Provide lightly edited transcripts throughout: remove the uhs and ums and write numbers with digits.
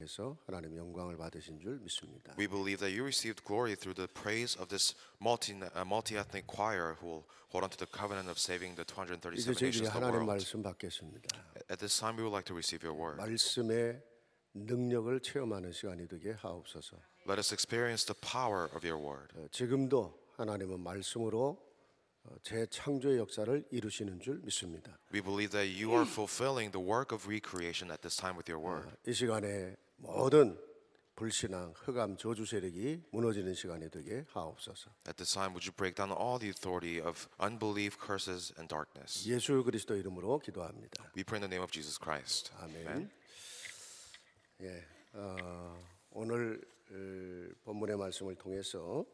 해서 하나님 영광을 받으신 줄 믿습니다. We believe that you received glory through the praise of this multi-ethnic choir who will hold on to the covenant of saving the 이제 237 저희들이 nations of the 하나님 world. 말씀 받겠습니다. At this time, we would like to receive your word. 말씀의 능력을 체험하는 시간이 되게 하옵소서. Let us experience the power of your word. 지금도 하나님은 말씀으로 재창조의 역사를 이루시는 줄 믿습니다. We believe that you are fulfilling the work of recreation at this time with your word. 이 시간에 모든 불신앙, 흑암, 저주 세력이 무너지는 시간이 되게 하옵소서. At this time, would you break down all the authority of unbelief, curses, and darkness? 예수 그리스도 이름으로 기도합니다. We pray in the name of Jesus Christ. 아멘. 오늘 본문의 말씀을 통해서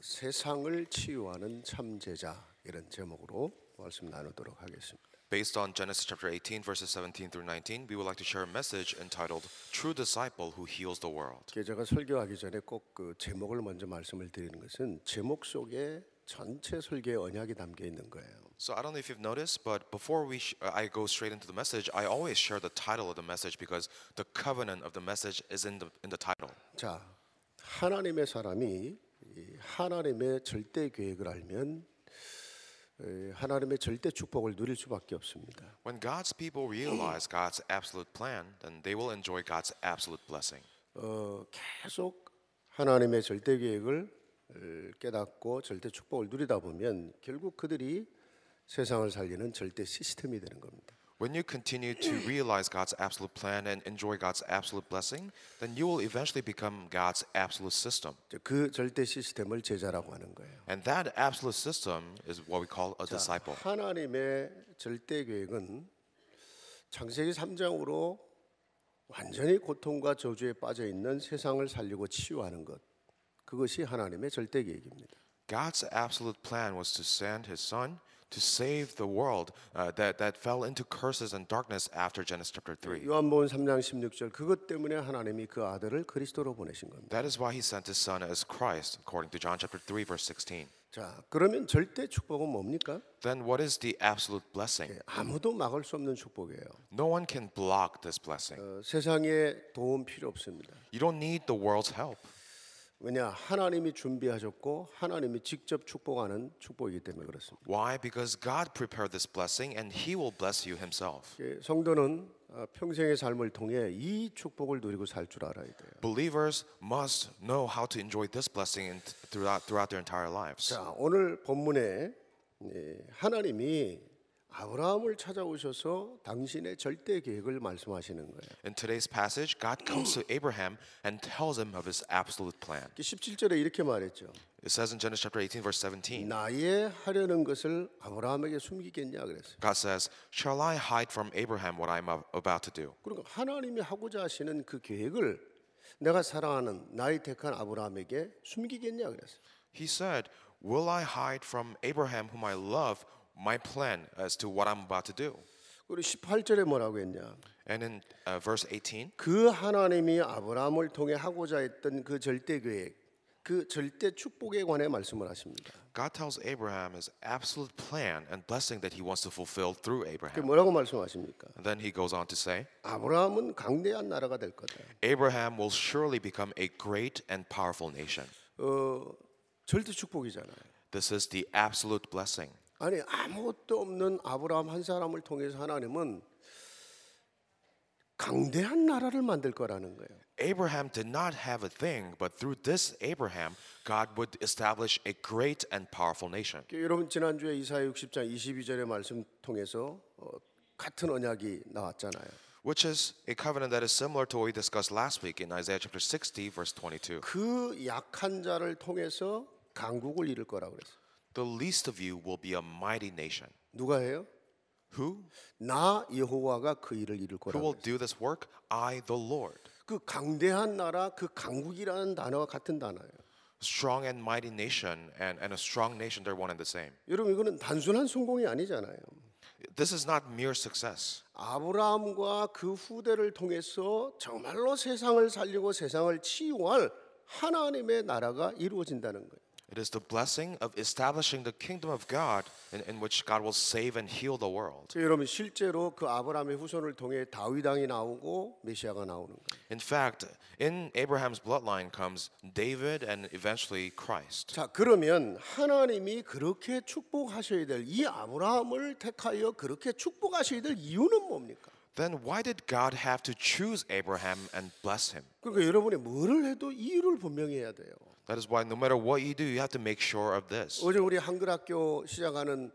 세상을 치유하는 참제자 이런 제목으로 말씀 나누도록 하겠습니다. Based on Genesis chapter 18, verses 17 through 19, we would like to share a message entitled "True Disciple Who Heals the World." 제가 설교하기 전에 꼭 그 제목을 먼저 말씀을 드리는 것은 제목 속에 전체 설교의 언약이 담겨 있는 거예요. So I don't know if you've noticed, but before I go straight into the message, I always share the title of the message because the covenant of the message is in the title. 자, 하나님의 사람이 하나님의 절대 계획을 알면 하나님의 절대 축복을 누릴 수밖에 없습니다. When God's people realize God's absolute plan, then they will enjoy God's absolute blessing. 계속 하나님의 절대 계획을 깨닫고 절대 축복을 누리다 보면 결국 그들이 세상을 살리는 절대 시스템이 되는 겁니다. When you continue to realize God's absolute plan and enjoy God's absolute blessing, then you will eventually become God's absolute system. 그 절대 시스템을 제자라고 하는 거예요. And that absolute system is what we call a disciple. 하나님의 절대 계획은 창세기 3장으로 완전히 고통과 저주에 빠져 있는 세상을 살리고 치유하는 것. 그것이 하나님의 절대 계획입니다. God's absolute plan was to send His Son to save the world that fell into curses and darkness after Genesis chapter 3. 요한복음 3장 16절 그것 때문에 하나님이 그 아들을 그리스도로 보내신 겁니다. That is why He sent His Son as Christ, according to John chapter 3, verse 16. 자, 그러면 절대 축복은 뭡니까? Then what is the absolute blessing? 아무도 막을 수 없는 축복이에요. No one can block this blessing. 세상에 도움 필요 없습니다. You don't need the world's help. 왜냐? 하나님이 준비하셨고 하나님이 직접 축복하는 축복이기 때문에 그렇습니다. Why? Because God prepared this blessing and He will bless you Himself. 성도는 평생의 삶을 통해 이 축복을 누리고 살 줄 알아야 돼요. Believers must know how to enjoy this blessing throughout their entire lives. 자, 오늘 본문에 하나님이 아브라함을 찾아오셔서 당신의 절대 계획을 말씀하시는 거예요. In today's passage, God comes to Abraham and tells him of His absolute plan. 17절에 이렇게 말했죠. It says in Genesis chapter 18, verse 17, 나의 하려는 것을 아브라함에게 숨기겠냐 그랬어요. God says, "Shall I hide from Abraham what I'm about to do?" 그러니까 하나님이 하고자 하시는 그 계획을 내가 사랑하는 나의 택한 아브라함에게 숨기겠냐 그랬어요. He said, "Will I hide from Abraham whom I love my plan as to what I'm about to do?" 그리고 18절에 뭐라고 했냐? And in verse 18, 그 하나님이 아브라함을 통해 하고자 했던 그 절대 계획, 그 절대 축복에 관해 말씀을 하십니다. God tells Abraham His absolute plan and blessing that He wants to fulfill through 그 Abraham. 뭐라고 말씀하십니까? And then He goes on to say, 아브라함은 강대한 나라가 될 거다. Abraham will surely become a great and powerful nation. 절대 축복이잖아요. This is the absolute blessing. 아니 아무것도 없는 아브라함 한 사람을 통해서 하나님은 강대한 나라를 만들 거라는 거예요. Abraham did not have a thing, but through this Abraham, God would establish a great and powerful nation. 여러분 지난주에 이사야 60장 22절의 말씀 통해서 같은 언약이 나왔잖아요. Which is a covenant that is similar to what we discussed last week in Isaiah chapter 60, verse 22. 그 약한 자를 통해서 강국을 이룰 거라고 그랬어요. The least of you will be a mighty nation. 누가 해요? Who? 나 여호와가 그 일을 이룰 Who 거라고 will 그랬어요. do this work? I, the Lord. 그 강대한 나라, 그 강국이라는 단어가 같은 단어예요. Strong and mighty nation and a strong nation, they're one and the same. 여러분 이거는 단순한 성공이 아니잖아요. This is not mere success. 아브라함과 그 후대를 통해서 정말로 세상을 살리고 세상을 치유할 하나님의 나라가 이루어진다는 거예요. It is the blessing of establishing the kingdom of God in which God will save and heal the world. 여러분 실제로 그 아브라함의 후손을 통해 다윗 왕이 나오고 메시아가 나오는 거예요. In fact, in Abraham's bloodline comes David and eventually Christ. 자, 그러면 하나님이 그렇게 축복하셔야 될 이 아브라함을 택하여 그렇게 축복하셔야 될 이유는 뭡니까? Then why did God have to choose Abraham and bless him? 그러니까 여러분이 뭐를 해도 이유를 분명히 해야 돼요. That is why no matter what you do, you have to make sure of this. 어제 우리 한글학교 시작하는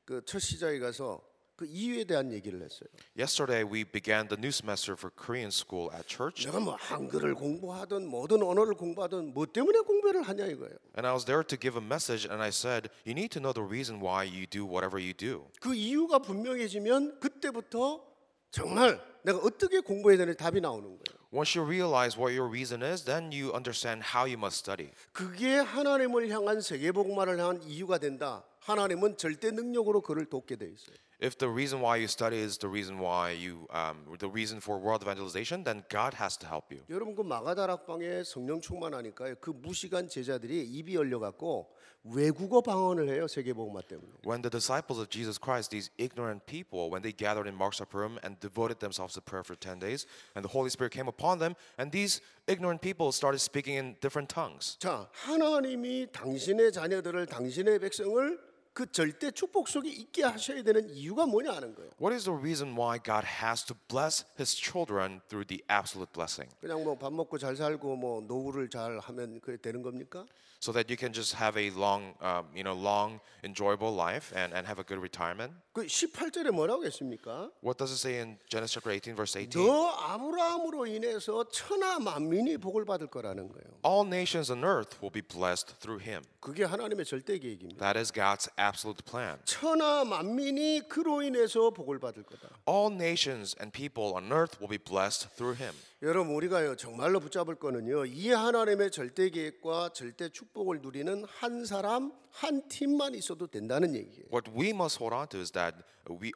그 첫 시작에 가서 그 이유에 대한 얘기를 했어요. Yesterday, we began the new semester for Korean school at church. 내가 뭐 한글을 공부하든 모든 언어를 공부하든 뭐 때문에 공부를 하냐 이거예요. And I was there to give a message, and I said, you need to know the reason why you do whatever you do. 그 이유가 분명해지면 그때부터 정말 내가 어떻게 공부해야 되는지 답이 나오는 거예요. Once you realize what your reason is, then you understand how you must study. 그게 하나님을 향한 세계복음화를 향한 이유가 된다. 하나님은 절대 능력으로 그를 돕게 돼 있어요. If the reason why you study is the reason why the reason for world evangelization, then God has to help you. 여러분 그 마가다락방에 성령 충만하니까요. 그 무식한 제자들이 입이 열려 갖고 외국어 방언을 해요. 세계복음화 때문에. When the disciples of Jesus Christ, these ignorant people, when they gathered in Mark's upper room and devoted themselves to prayer for 10 days, and the Holy Spirit came upon them, and these ignorant people started speaking in different tongues. 자, 하나님이 당신의 자녀들을 당신의 백성을 그 절대 축복 속에 있게 하셔야 되는 이유가 뭐냐 하는 거예요. What is the reason why God has to bless His children through the absolute blessing? 그냥 뭐 밥 먹고 잘 살고 뭐 노후를 잘 하면 그게 되는 겁니까? So that you can just have a long, long, enjoyable life and have a good retirement? 그 18절에 뭐라고 했습니까? What does it say in Genesis chapter 18, verse 18? 너 아브라함으로 인해서 천하 만민이 복을 받을 거라는 거예요. All nations on earth will be blessed through him. 그게 하나님의 절대 계획입니다. That is God's absolute plan. 천하 만민이 그로 인해서 복을 받을 거다. All nations and people on earth will be blessed through him. 여러분 우리가요 정말로 붙잡을 거는요 이 하나님의 절대 계획과 절대 축복을 누리는 한 사람 한 팀만 있어도 된다는 얘기예요. What we must hold on to is that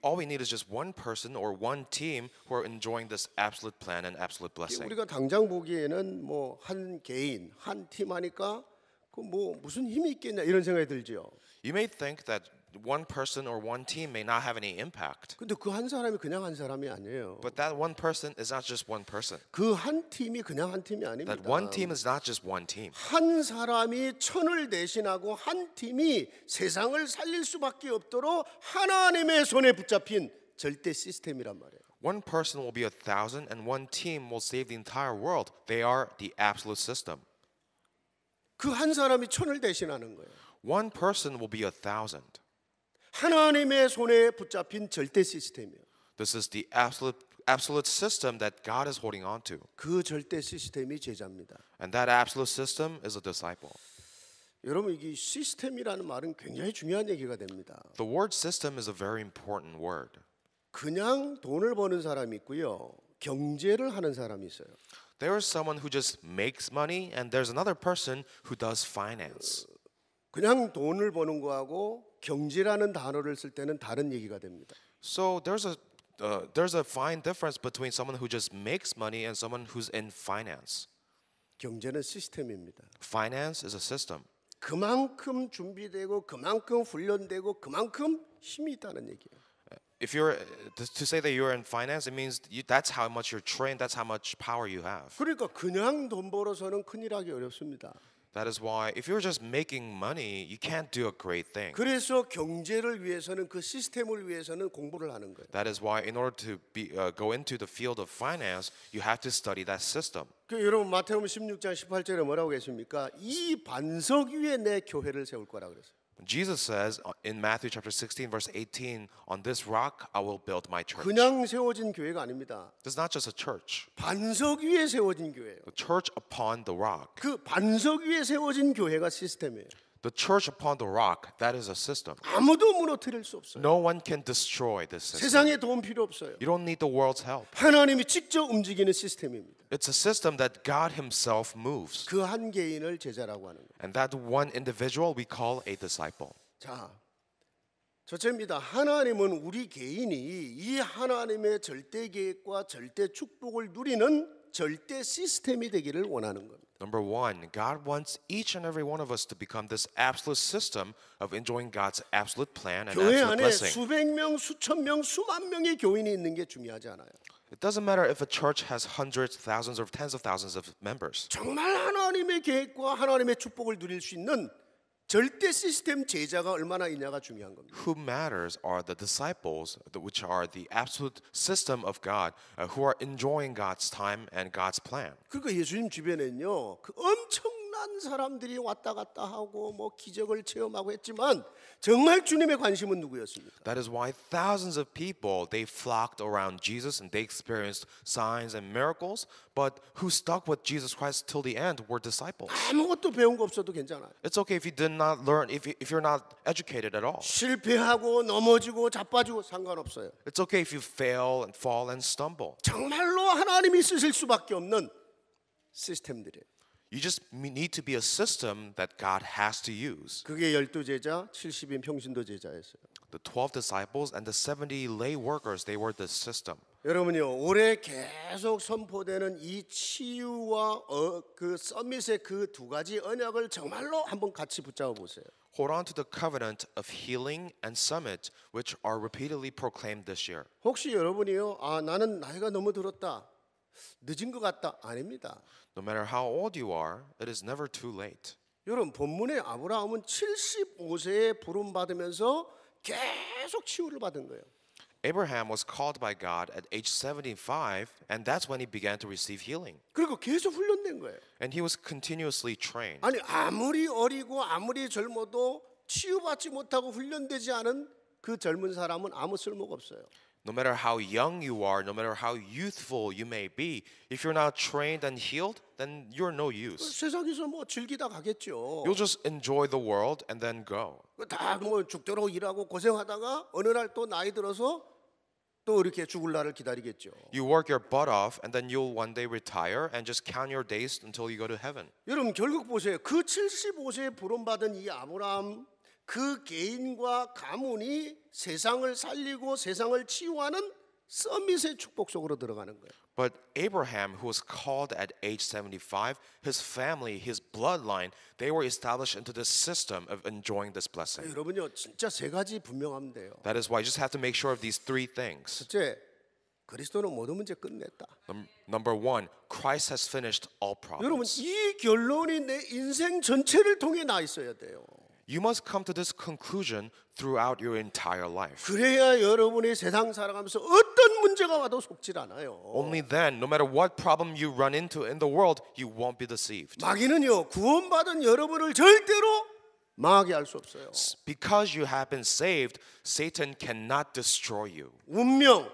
all we need is just one person or one team who are enjoying this absolute plan and absolute blessing. 우리가 당장 보기에는 뭐 한 개인 한 팀 하니까 그 뭐 무슨 힘이 있겠냐 이런 생각이 들죠. You may think that one person or one team may not have any impact. 근데 그 한 사람이 그냥 한 사람이 아니에요. But that one person is not just one person. 그 한 팀이 그냥 한 팀이 아닙니다. That one team is not just one team. 한 사람이 천을 대신하고 한 팀이 세상을 살릴 수밖에 없도록 하나님의 손에 붙잡힌 절대 시스템이란 말이에요. One person will be 1,000 and one team will save the entire world. They are the absolute system. 그 한 사람이 천을 대신하는 거예요. One person will be 1,000. 하나님의 손에 붙잡힌 절대 시스템이에요. This is the absolute system that God is holding on to. 그 절대 시스템이 제자입니다. And that absolute system is a disciple. 여러분 이게 시스템이라는 말은 굉장히 중요한 얘기가 됩니다. The word system is a very important word. 그냥 돈을 버는 사람이 있고요. 경제를 하는 사람이 있어요. There is someone who just makes money and there's another person who does finance. 그냥 돈을 버는 거하고 경제라는 단어를 쓸 때는 다른 얘기가 됩니다. So there's a fine difference between someone who just makes money and someone who's in finance. 경제는 시스템입니다. Finance is a system. 그만큼 준비되고 그만큼 훈련되고 그만큼 힘이 있다는 얘기예요. If you're to say that you're in finance, it means that's how much you're trained, that's how much power you have. 그러니까 그냥 돈 벌어서는 큰일하기 어렵습니다. That is why if you're just making money, you can't do a great thing. 그래서 경제를 위해서는 그 시스템을 위해서는 공부를 하는 거예요. That is why in order to go into the field of finance, you have to study that system. 그 여러분 마태복음 16장 18절에 뭐라고 했습니까? 이 반석 위에 내 교회를 세울 거라 그랬어요. Jesus says in Matthew chapter 16 verse 18, on this rock I will build my church. 그냥 세워진 교회가 아닙니다. It's not just a church. 반석 위에 세워진 교회예요. The church upon the rock. 그 반석 위에 세워진 교회가 시스템이에요. The church upon the rock, that is a system. 아무도 무너뜨릴 수 없어요. No one can destroy this system. 세상에 도움 필요 없어요. You don't need the world's help. 하나님이 직접 움직이는 시스템입니다. It's a system that God himself moves. 그 한 개인을 제자라고 하는 거예요. And that one individual we call a disciple. 자, 첫째입니다. 하나님은 우리 개인이 이 하나님의 절대 계획과 절대 축복을 누리는 절대 시스템이 되기를 원하는 겁니다. Number one, God wants each and every one of us to become this absolute system of enjoying God's absolute plan and 교회 absolute 안에 blessing. 수백 명, 수천 명, 수만 명의 교인이 있는 게 중요하지 않아요. It doesn't matter if a church has hundreds, thousands, or tens of thousands of members. 정말 하나님의 계획과 하나님의 축복을 누릴 수 있는 절대 시스템 제자가 얼마나 있냐가 중요한 겁니다. Who matters are the disciples, which are the absolute system of God, who are enjoying God's time and God's plan. 그러니까 예수님 주변에는요, 그 엄청난 사람들이 왔다 갔다 하고 뭐 기적을 체험하고 했지만 정말 주님의 관심은 누구였습니까? That is why thousands of people, they flocked around Jesus and they experienced signs and miracles, but who stuck with Jesus Christ till the end were disciples. 아무것도 배운 거 없어도 괜찮아요. It's okay if you did not learn, if you're not educated at all. 실패하고 넘어지고 자빠지고 상관없어요. It's okay if you fail and fall and stumble. 정말로 하나님이 쓰실 수밖에 없는 시스템들이에요. You just need to be a system that God has to use. 그게 12제자, 70인 평신도 제자였어요. The 12 disciples and the 70 lay workers, they were the system. 여러분요, 올해 계속 선포되는 이 치유와 그 서밋의 그 두 가지 언약을 정말로 한번 같이 붙잡아 보세요. Hold on to the covenant of healing and summit, which are repeatedly proclaimed this year. 혹시 여러분이요, 아 나는 나이가 너무 들었다, 늦은 것 같다, 아닙니다. No matter how old you are, it is never too late. 여러분 본문에 아브라함은 75세에 부름 받으면서 계속 치유를 받은 거예요. Abraham was called by God at age 75, and that's when he began to receive healing. 그리고 계속 훈련된 거예요. And he was continuously trained. 아니 아무리 어리고 아무리 젊어도 치유받지 못하고 훈련되지 않은 그 젊은 사람은 아무 쓸모가 없어요. No matter how young you are, no matter how youthful you may be, if you're not trained and healed, then you're no use. 세상에서 뭐 즐기다 가겠죠. You'll just enjoy the world and then go. 다 뭐 죽도록 일하고 고생하다가 어느 날 또 나이 들어서 또 이렇게 죽을 날을 기다리겠죠. You work your butt off and then you'll one day retire and just count your days until you go to heaven. 여러분 결국 보세요. 그 75세에 부름받은 이 아브라함 그 개인과 가문이 세상을 살리고 세상을 치유하는 서밋의 축복 속으로 들어가는 거예요. But Abraham, who was called at age 75, his family, his bloodline, they were established into this system of enjoying this blessing. 여러분요 진짜 세 가지 분명하면 돼요. That is why you just have to make sure of these three things. 첫째, 그리스도는 모든 문제 끝냈다. Number one, Christ has finished all 여러분 problems. 이 결론이 내 인생 전체를 통해 나 있어야 돼요. You must come to this conclusion throughout your entire life. 그래야 여러분이 세상 살아가면서 어떤 문제가 와도 속질 않아요. Only then, no matter what problem you run into in the world, you won't be deceived. 마귀는요 구원받은 여러분을 절대로 망하게 할 수 없어요. Because you have been saved, Satan cannot destroy you. 운명,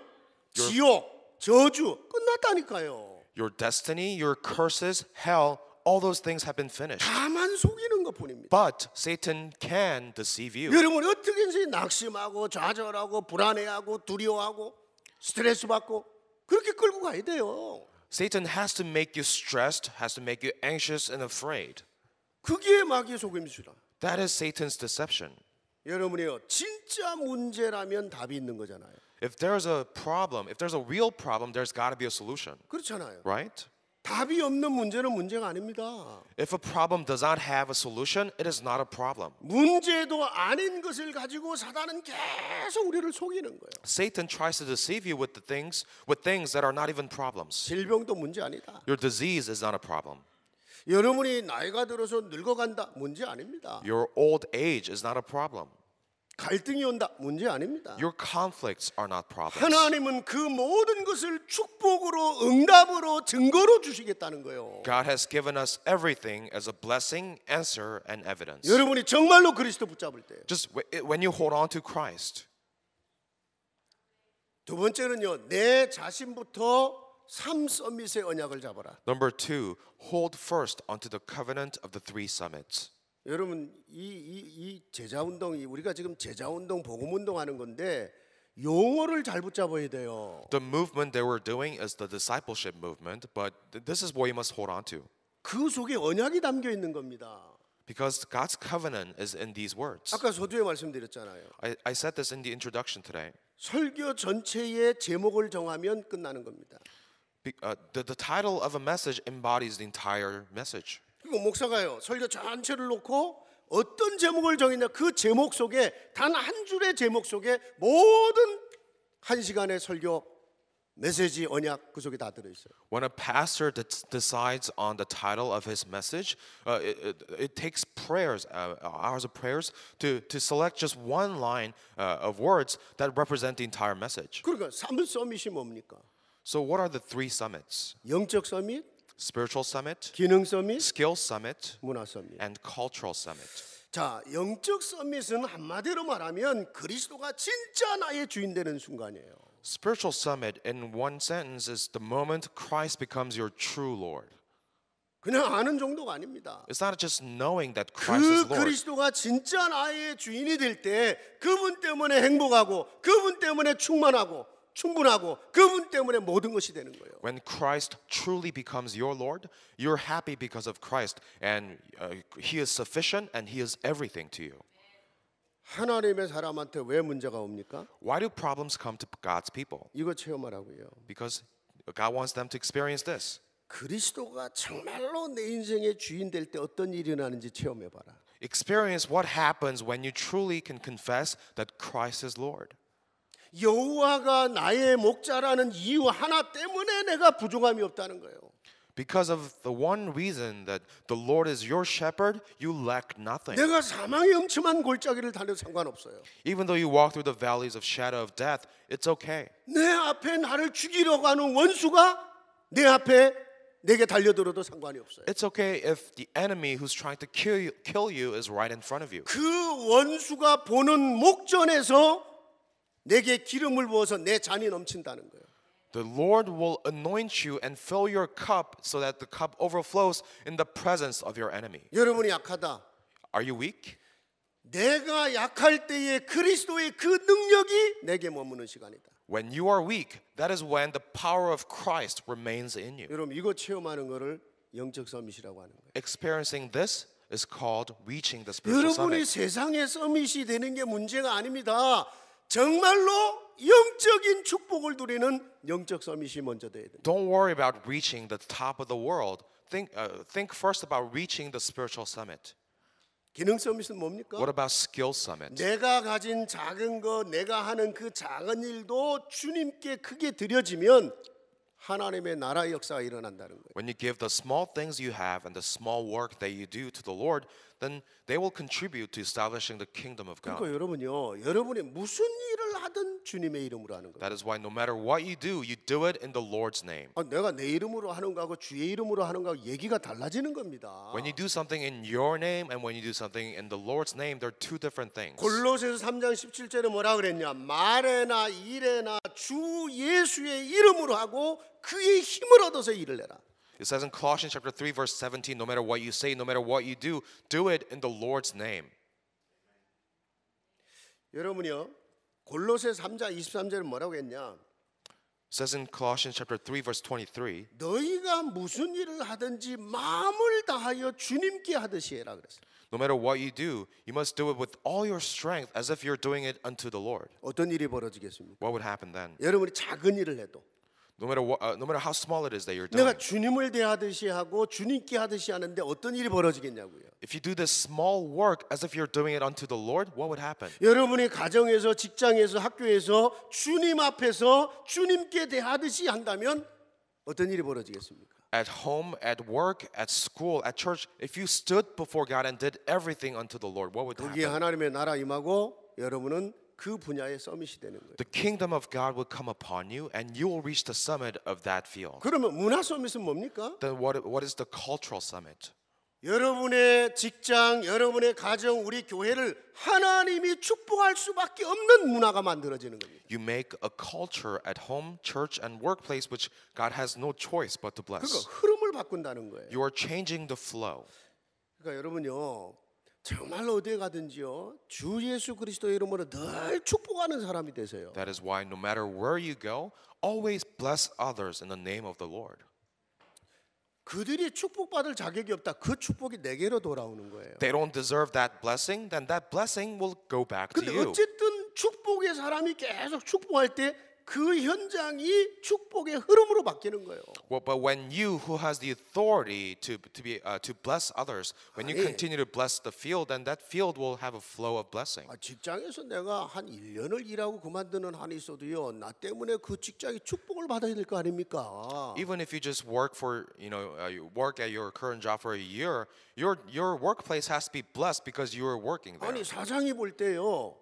지옥, 저주 끝났다니까요. Your destiny, your curses, hell, all those things have been finished. 다만 속이는 것뿐입니다. But Satan can deceive you. 여러분 어떻게든지 낙심하고 좌절하고 불안해하고 두려워하고 스트레스 받고 그렇게 끌고 가야 돼요. Satan has to make you stressed, has to make you anxious and afraid. 그게 마귀의 속임수라. That is Satan's deception. 여러분이요 진짜 문제라면 답이 있는 거잖아요. If there's a problem, if there's a real problem, there's got to be a solution, 그렇잖아요. right? 답이 없는 문제는 문제가 아닙니다. If a problem does not have a solution, it is not a problem. 문제도 아닌 것을 가지고 사단은 계속 우리를 속이는 거예요. Satan tries to deceive you with things that are not even problems. 질병도 문제 아니다. Your disease is not a problem. 여러분이 나이가 들어서 늙어간다 문제 아닙니다. Your old age is not a problem. 갈등이 온다 문제 아닙니다. Your conflicts are not problems. 하나님은 그 모든 것을 축복으로 응답으로 증거로 주시겠다는 거예요. God has given us everything as a blessing, answer, and evidence. 여러분이 정말로 그리스도 붙잡을 때. Just when you hold on to Christ. 두 번째는요. 내 자신부터 삼 서밋의 언약을 잡아라. Number two, hold first onto the covenant of the three summits. 여러분 이 제자 운동이 우리가 지금 제자 운동 복음 운동하는 건데 용어를 잘 붙잡아야 돼요. The movement that we're doing is the discipleship movement, but this is what you must hold on to. 그 속에 언약이 담겨 있는 겁니다. Because God's covenant is in these words. 아까 서두에 말씀드렸잖아요. I said this in the introduction today. 설교 전체의 제목을 정하면 끝나는 겁니다. The title of a message embodies the entire message. 그리고 목사가요 설교 전체를 놓고 어떤 제목을 정했냐 그 제목 속에 단 한 줄의 제목 속에 모든 한 시간의 설교 메시지 언약 그 속에 다 들어있어요. When a pastor decides on the title of his message, it takes prayers, hours of prayers, to select just one line of words that represent the entire message. 그러니까 서밋이 뭡니까? So, what are the three summits? 영적 서밋, Spiritual summit, 기능 서밋, skill summit, 문화 서밋. and cultural summit. 자, 영적 서밋은 한마디로 말하면 그리스도가 진짜 나의 주인 되는 순간이에요. Spiritual summit, in one sentence, is the moment Christ becomes your true Lord. 그냥 아는 정도가 아닙니다. It's not just knowing that Christ is 그 Lord. 그리스도가 진짜 나의 주인이 될 때 그분 때문에 행복하고 그분 때문에 충만하고 충분하고 그분 때문에 모든 것이 되는 거예요. When Christ truly becomes your Lord, you're happy because of Christ, and He is sufficient and He is everything to you. 하나님의 사람한테 왜 문제가 옵니까? Why do problems come to God's people? 이거 체험하라고요. Because God wants them to experience this. 그리스도가 정말로 내 인생의 주인 될 때 어떤 일이 일어나는지 체험해봐라. Experience what happens when you truly can confess that Christ is Lord. 여호와가 나의 목자라는 이유 하나 때문에 내가 부족함이 없다는 거예요. Because of the one reason that the Lord is your shepherd, you lack nothing. 내가 사망의 엄침한 골짜기를 달려도 상관없어요. Even though you walk through the valleys of shadow of death, it's okay. 내 앞에 나를 죽이려고 하는 원수가 내 앞에 내게 달려들어도 상관이 없어요. It's okay if the enemy who's trying to kill you is right in front of you. 그 원수가 보는 목전에서 내게 기름을 부어서 내 잔이 넘친다는 거예요. The Lord will anoint you and fill your cup so that the cup overflows in the presence of your enemy. 여러분이 약하다. Are you weak? 내가 약할 때에 그리스도의 그 능력이 내게 머무는 시간이다. When you are weak, that is when the power of Christ remains in you. 여러분 이거 체험하는 거를 영적 서밋이라고 하는 거예요. Experiencing this is called reaching the spiritual 여러분이 summit. 세상의 서밋이 되는 게 문제가 아닙니다. 정말로 영적인 축복을 누리는 영적 서밋이 먼저 돼야 돼요. Don't worry about reaching the top of the world. Think first about reaching the spiritual summit. 기능 서밋은 뭡니까? What about skill summit? 내가 가진 작은 것, 내가 하는 그 작은 일도 주님께 크게 드려지면 하나님의 나라의 역사가 일어난다는 거예요. When you give the small things you have and the small work that you do to the Lord, then they will contribute to establishing the kingdom of 그러니까 God. 여러분요, 여러분이 무슨 일을 하든 주님의 이름으로 하는 거예요. That is why no matter what you do it in the Lord's name. 내가 내 이름으로 하는 거하고 주의 이름으로 하는 거하고 얘기가 달라지는 겁니다. When you do something in your name and when you do something in the Lord's name, they're two different things. 골로새서 3장 17절에 뭐라 그랬냐? 말에나 일에나 주 예수의 이름으로 하고 그의 힘을 얻어서 일을 해라. It says in Colossians chapter 3 verse 17, no matter what you say, no matter what you do it in the Lord's name. 여러분이요. 골로새 3장 23절에 뭐라고 했냐? It says in Colossians chapter 3 verse 23, 너희가 무슨 일을 하든지 마음을 다하여 주님께 하듯이 해라 그랬어요. no matter what you do, you must do it with all your strength as if you're doing it unto the Lord. 어떤 일이 벌어지겠습니까? What would happen then? 여러분이 작은 일을 해도 No matter how small it is that you're 내가 doing. 주님을 대하듯이 하고 주님께 하듯이 하는데 어떤 일이 벌어지겠냐고요. If you do this small work as if you're doing it unto the Lord, what would happen? 여러분이 가정에서 직장에서 학교에서 주님 앞에서 주님께 대하듯이 한다면 어떤 일이 벌어지겠습니까? At home, at work, at school, at church, if you stood before God and did everything unto the Lord, what would 거기에 happen? 하나님의 나라 임하고 여러분은 그 분야의 서밋이 되는 거예요. The kingdom of God will come upon you and you will reach the summit of that field. 그러면 문화 서밋은 뭡니까? Then what is the cultural summit? 여러분의 직장, 여러분의 가정, 우리 교회를 하나님이 축복할 수밖에 없는 문화가 만들어지는 겁니다. You make a culture at home, church, and workplace which God has no choice but to bless. 그러니까 흐름을 바꾼다는 거예요. You are changing the flow. 그러니까 여러분요, 정말로 어디에 가든지요, 주 예수 그리스도의 이름으로 늘 축복하는 사람이 되세요. That is why no matter where you go, always bless others in the name of the Lord. 그들이 축복받을 자격이 없다. 그 축복이 내게로 돌아오는 거예요. They don't deserve that blessing, then that blessing will go back to 근데 you. 어쨌든 축복의 사람이 계속 축복할 때 그 현장이 축복의 흐름으로 바뀌는 거예요. Well, but when you, who has the authority to bless others, when you 아니. continue to bless the field, then that field will have a flow of blessing. 직장에서 내가 한 1년을 일하고 그만두는 한이 있어도요. 나 때문에 그 직장이 축복을 받아야 될 거 아닙니까? Even if you just work for, you work at your current job for a year, your workplace has to be blessed because you are working there. 아니 사장이 볼 때요.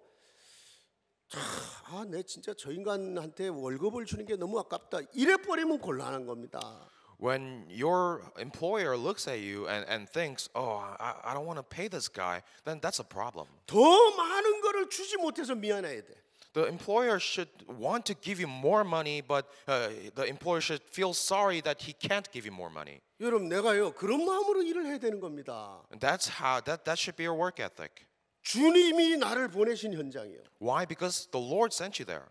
내 진짜 저 인간한테 월급을 주는 게 너무 아깝다. 이래 버리면 곤란한 겁니다. When your employer looks at you and thinks, oh, I don't want to pay this guy, then that's a problem. 더 많은 거를 주지 못해서 미안해야 돼. The employer should want to give you more money, but the employer should feel sorry that he can't give you more money. 여러분 내가요 그런 마음으로 일을 해야 되는 겁니다. And that's how that should be your work ethic. 주님이 나를 보내신 현장이요. Why? Because the Lord sent you there.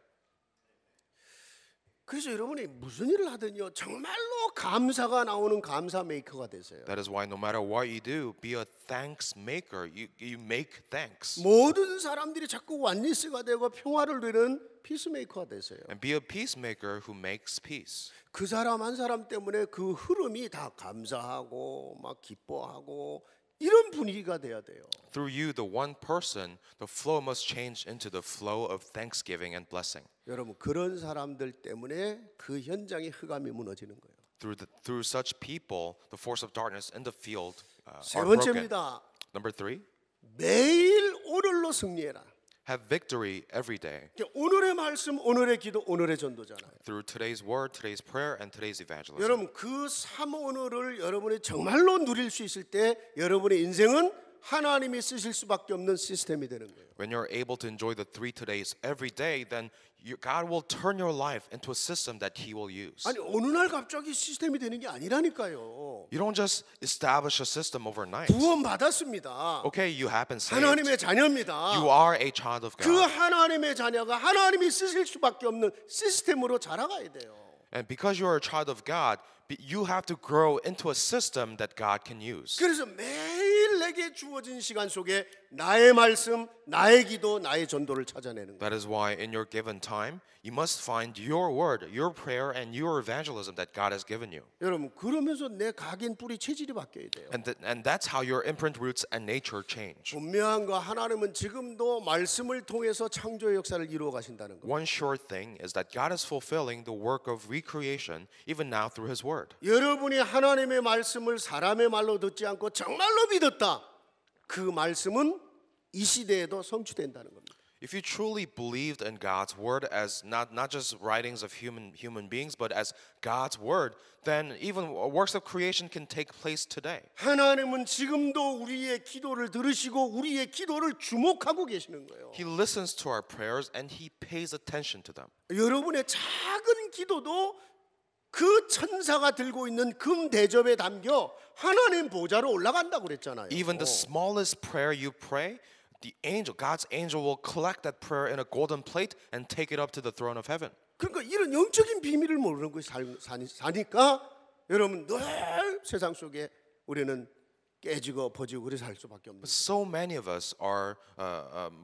그래서 여러분이 무슨 일을 하든요 정말로 감사가 나오는 감사 메이커가 되세요. That is why no matter what you do, be a thanks maker. You make thanks. 모든 사람들이 자꾸 완리스가 되고 평화를 누리는 피스메이커가 되세요. And be a peacemaker who makes peace. 그 사람 한 사람 때문에 그 흐름이 다 감사하고 막 기뻐하고 이런 분위기가 돼야 돼요. Through you, the one person, the flow must change into the flow of thanksgiving and blessing. 여러분 그런 사람들 때문에 그 현장의 흑암이 무너지는 거예요. Through such people, the force of darkness in the field 세 are broken. 번째입니다. Number 3, 매일 오늘로 승리해라. have victory every day. 오늘의 말씀, 오늘의 기도, 오늘의 전도잖아요. Through today's word, today's prayer, and today's evangelism. 여러분 그 3오늘을 여러분이 정말로 누릴 수 있을 때 여러분의 인생은 하나님이 쓰실 수밖에 없는 시스템이 되는 거예요. When you're able to enjoy the 3 todays every day, then God will turn your life into a system that He will use. 아니 어느 날 갑자기 시스템이 되는 게 아니라니까요. You don't just establish a system overnight. 구원 받았습니다. Okay, you have been saved. 하나님의 자녀입니다. You are a child of 그 God. 하나님의 자녀가 하나님이 쓰실 수밖에 없는 시스템으로 자라가야 돼요. And because you are a child of God, you have to grow into a system that God can use. 그래서 매일 내게 주어진 시간 속에 나의 말씀, 나의 기도, 나의 전도를 찾아내는 거예요. That is why in your given time, you must find your word, your prayer, and your evangelism that God has given you. 여러분 그러면서 내 각인 뿌리 체질이 바뀌어야 돼요. And that's how your imprint, roots, and nature change. 분명한 거 하나님은 지금도 말씀을 통해서 창조의 역사를 이루어 가신다는 거. One sure thing is that God is fulfilling the work of recreation even now through His word. 여러분이 하나님의 말씀을 사람의 말로 듣지 않고 정말로 믿었다. 그 말씀은 이 시대에도 성취된다는 겁니다. If you truly believed in God's word as not just writings of human beings, but as God's word, then even works of creation can take place today. 하나님은 지금도 우리의 기도를 들으시고 우리의 기도를 주목하고 계시는 거예요. He listens to our prayers and He pays attention to them. 여러분의 작은 기도도 그 천사가 들고 있는 금 대접에 담겨 하나님 보좌로 올라간다고 그랬잖아요. Even the smallest prayer you pray, God's angel will collect that prayer in a golden plate and take it up to the throne of heaven. 그러니까 이런 영적인 비밀을 모르는 것이 사니까 여러분 늘 세상 속에 우리는 깨지고 퍼지고 그래 살 수밖에 없는. So many of us are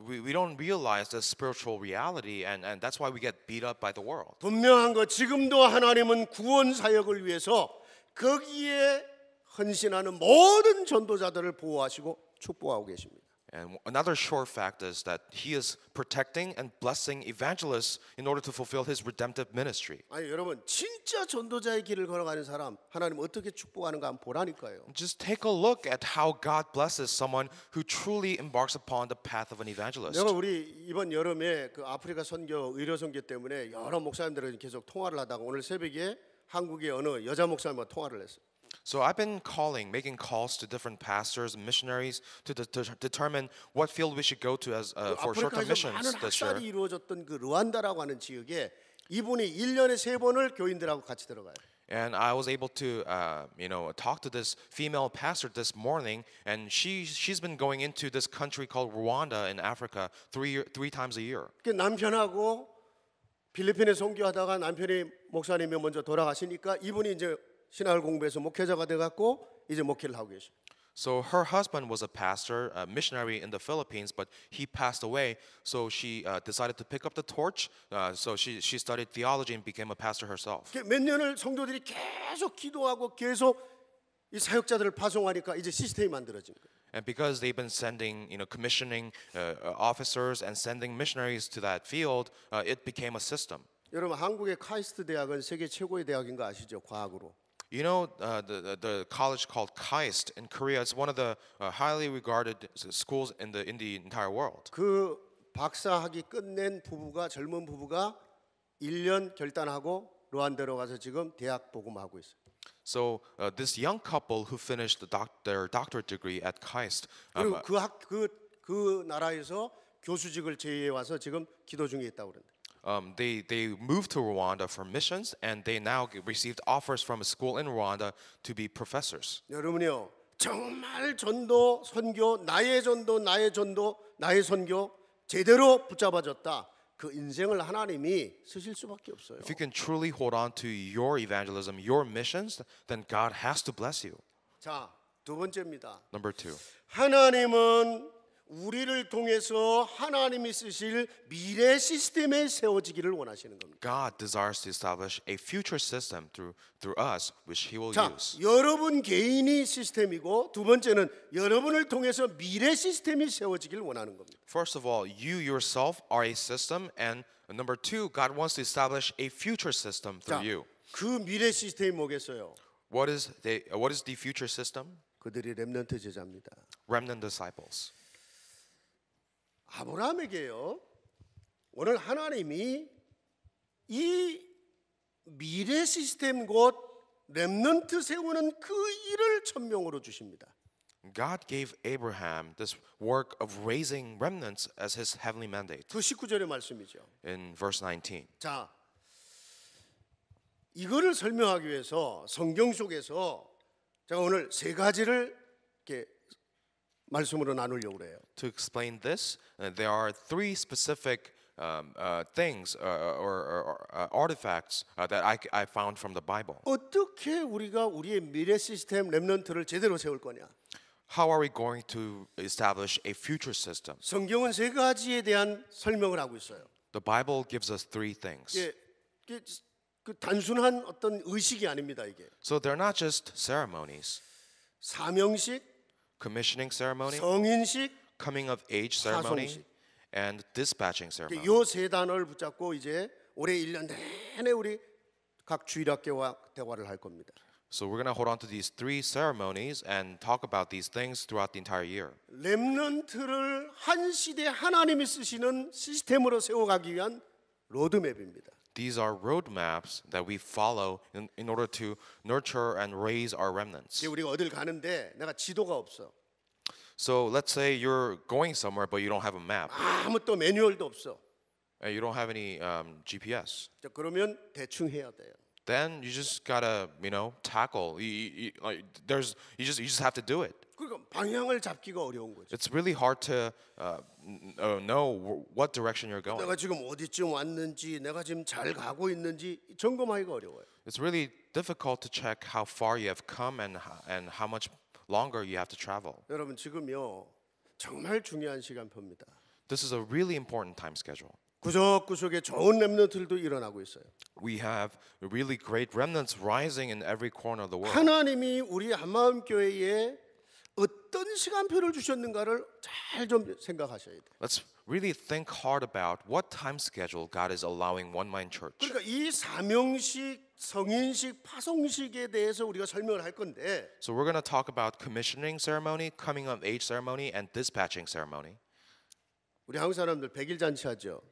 we don't realize the spiritual reality, and that's why we get beat up by the world. 분명한 거 지금도 하나님은 구원 사역을 위해서 거기에 헌신하는 모든 전도자들을 보호하시고 축복하고 계십니다. And another sure fact is that He is protecting and blessing evangelists in order to fulfill His redemptive ministry. 아니 여러분 진짜 전도자의 길을 걸어가는 사람 하나님 어떻게 축복하는가 한번 보라니까요. Just take a look at how God blesses someone who truly embarks upon the path of an evangelist. 내가 우리 이번 여름에 그 아프리카 선교 의료 선교 때문에 여러 목사님들과 계속 통화를 하다가 오늘 새벽에 한국의 어느 여자 목사님과 통화를 했어요. So I've been making calls to different pastors and missionaries to determine what field we should go to as for short-term 아프리카에서 missions 많은 this 학살이 year. 이루어졌던 그 르완다라고 하는 지역에 이분이 1년에 3번을 교인들하고 같이 들어가요. And I was able to, talk to this female pastor this morning, and she's been going into this country called Rwanda in Africa three times a year. 그 남편하고 필리핀에 선교하다가 남편이 목사님이 먼저 돌아가시니까 이분이 이제 신학을 공부해서 목회자가 돼 갖고 이제 목회를 하고 계셔. So her husband was a pastor, a missionary in the Philippines, but he passed away. So she decided to pick up the torch. So she studied theology and became a pastor herself. 몇 년을 성도들이 계속 기도하고 계속 이 사역자들을 파송하니까 이제 시스템이 만들어진 거예요. And because they've been sending, commissioning officers and sending missionaries to that field, it became a system. 여러분 한국의 카이스트 대학은 세계 최고의 대학인 거 아시죠? 과학으로. You know, the college called KAIST in Korea is one of the highly regarded schools in the entire world. 그 박사학위 끝낸 부부가 젊은 부부가 1년 결단하고 루안다로 가서 지금 대학 복음하고 있어요. So this young couple who finished their doctorate degree at KAIST, 그리고 그 나라에서 교수직을 제의해 와서 지금 기도 중에 있다고 그러는데. they moved to Rwanda for missions, and they now received offers from a school in Rwanda to be professors. 여러분이요 정말 전도 선교 나의 선교 제대로 붙잡아줬다. 그 인생을 하나님이 쓰실 수밖에 없어요. If you can truly hold on to your evangelism, your missions, then God has to bless you. 자, 두 번째입니다. Number 2. 하나님은 우리를 통해서 하나님이 쓰실 미래 시스템에 세워지기를 원하시는 겁니다. God desires to establish a future system through us, which He will 자, use. 여러분 개인이 시스템이고 두 번째는 여러분을 통해서 미래 시스템이 세워지기를 원하는 겁니다. First of all, you yourself are a system, and number 2, God wants to establish a future system 자, through you. 그 미래 시스템이 뭐겠어요? What is the future system? 그들이 렘넌트 제자입니다. Remnant disciples. 아브라함에게요. 오늘 하나님이 이 미래 시스템 곧 렘넌트 세우는 그 일을 천명으로 주십니다. God gave Abraham this work of raising remnants as his heavenly mandate. 그 19절의 말씀이죠. In verse 19. 자, 이거를 설명하기 위해서 성경 속에서 제가 오늘 세 가지를 이렇게 말씀으로 나누려고 그래요. To explain this, there are 3 specific things or artifacts that I found from the Bible. 어떻게 우리가 우리의 미래 시스템 렘넌트를 제대로 세울 거냐? How are we going to establish a future system? 성경은 세 가지에 대한 설명을 하고 있어요. The Bible gives us 3 things. 예, 그 단순한 어떤 의식이 아닙니다. 이게 So they're not just ceremonies. 사명식, Commissioning ceremony, 성인식, coming of age ceremony, 파송식. and dispatching ceremony. 요 세 단어를 붙잡고 이제 올해 1년 내내 우리 각 주일학교와 대화를 할 겁니다. So we're going to hold on to these 3 ceremonies and talk about these things throughout the entire year. 렘넌트를 한 시대 하나님이 쓰시는 시스템으로 세워가기 위한 로드맵입니다. These are roadmaps that we follow in order to nurture and raise our remnants. 이제 우리가 어딜 가는데 내가 지도가 없어. So let's say you're going somewhere but you don't have a map. 아무 또 매뉴얼도 없어. And you don't have any GPS. 자, 그러면 대충 해야 돼요. Then you just gotta, tackle. You just have to do it. 그러니까 방향을 잡기가 어려운 거죠. It's really hard to know what direction you're going. 내가 지금 어디쯤 왔는지, 내가 지금 잘 가고 있는지 점검하기가 어려워요. It's really difficult to check how far you have come and how much longer you have to travel. 여러분 지금요 정말 중요한 시간표입니다. This is a really important time schedule. 구석구석에 좋은 렘넌트들도 일어나고 있어요. We have really great remnants rising in every corner of the world. 하나님이 우리 한마음 교회에 어떤 시간표를 주셨는가를 잘 좀 생각하셔야 돼요. Let's really think hard about what time schedule God is allowing One Mind Church. 그러니까 이 사명식, 성인식, 파송식에 대해서 우리가 설명을 할 건데 So we're going to talk about commissioning ceremony, coming of age ceremony, and dispatching ceremony. 우리 한국 사람들 100일 잔치하죠.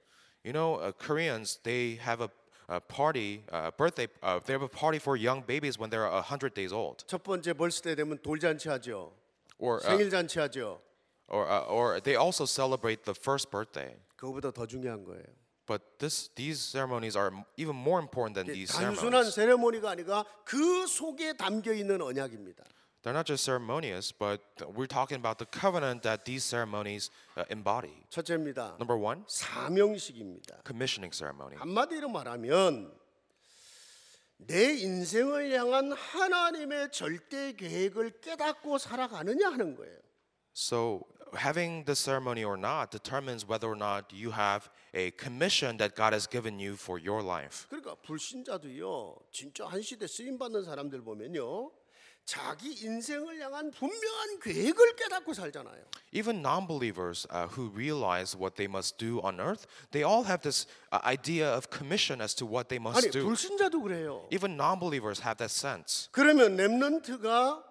You know, Koreans, they have a party, birthday. They have a party for young babies when they're 100 days old. 첫 번째 벌스데이 되면 돌잔치하죠. Or 생일 잔치하죠. or they also celebrate the first birthday. 그거보다 더 중요한 거예요. But these ceremonies are even more important than these 단순한 ceremonies. 세레모니가 아니라 그 속에 담겨 있는 언약입니다. They're not just ceremonious, but we're talking about the covenant that these ceremonies embody. 첫째입니다. Number 1, 사명식입니다. commissioning ceremony. 한마디로 말하면 내 인생을 향한 하나님의 절대 계획을 깨닫고 살아가느냐 하는 거예요. So having the ceremony or not determines whether or not you have a commission that God has given you for your life. 그러니까 불신자도요, 진짜 한 시대 쓰임 받는 사람들 보면요, 자기 인생을 향한 분명한 계획을 깨닫고 살잖아요. Even non-believers who realize what they must do on earth, they all have this idea of commission as to what they must 아니 do. 불신자도 그래요. Even non-believers have that sense. 그러면 렘넌트가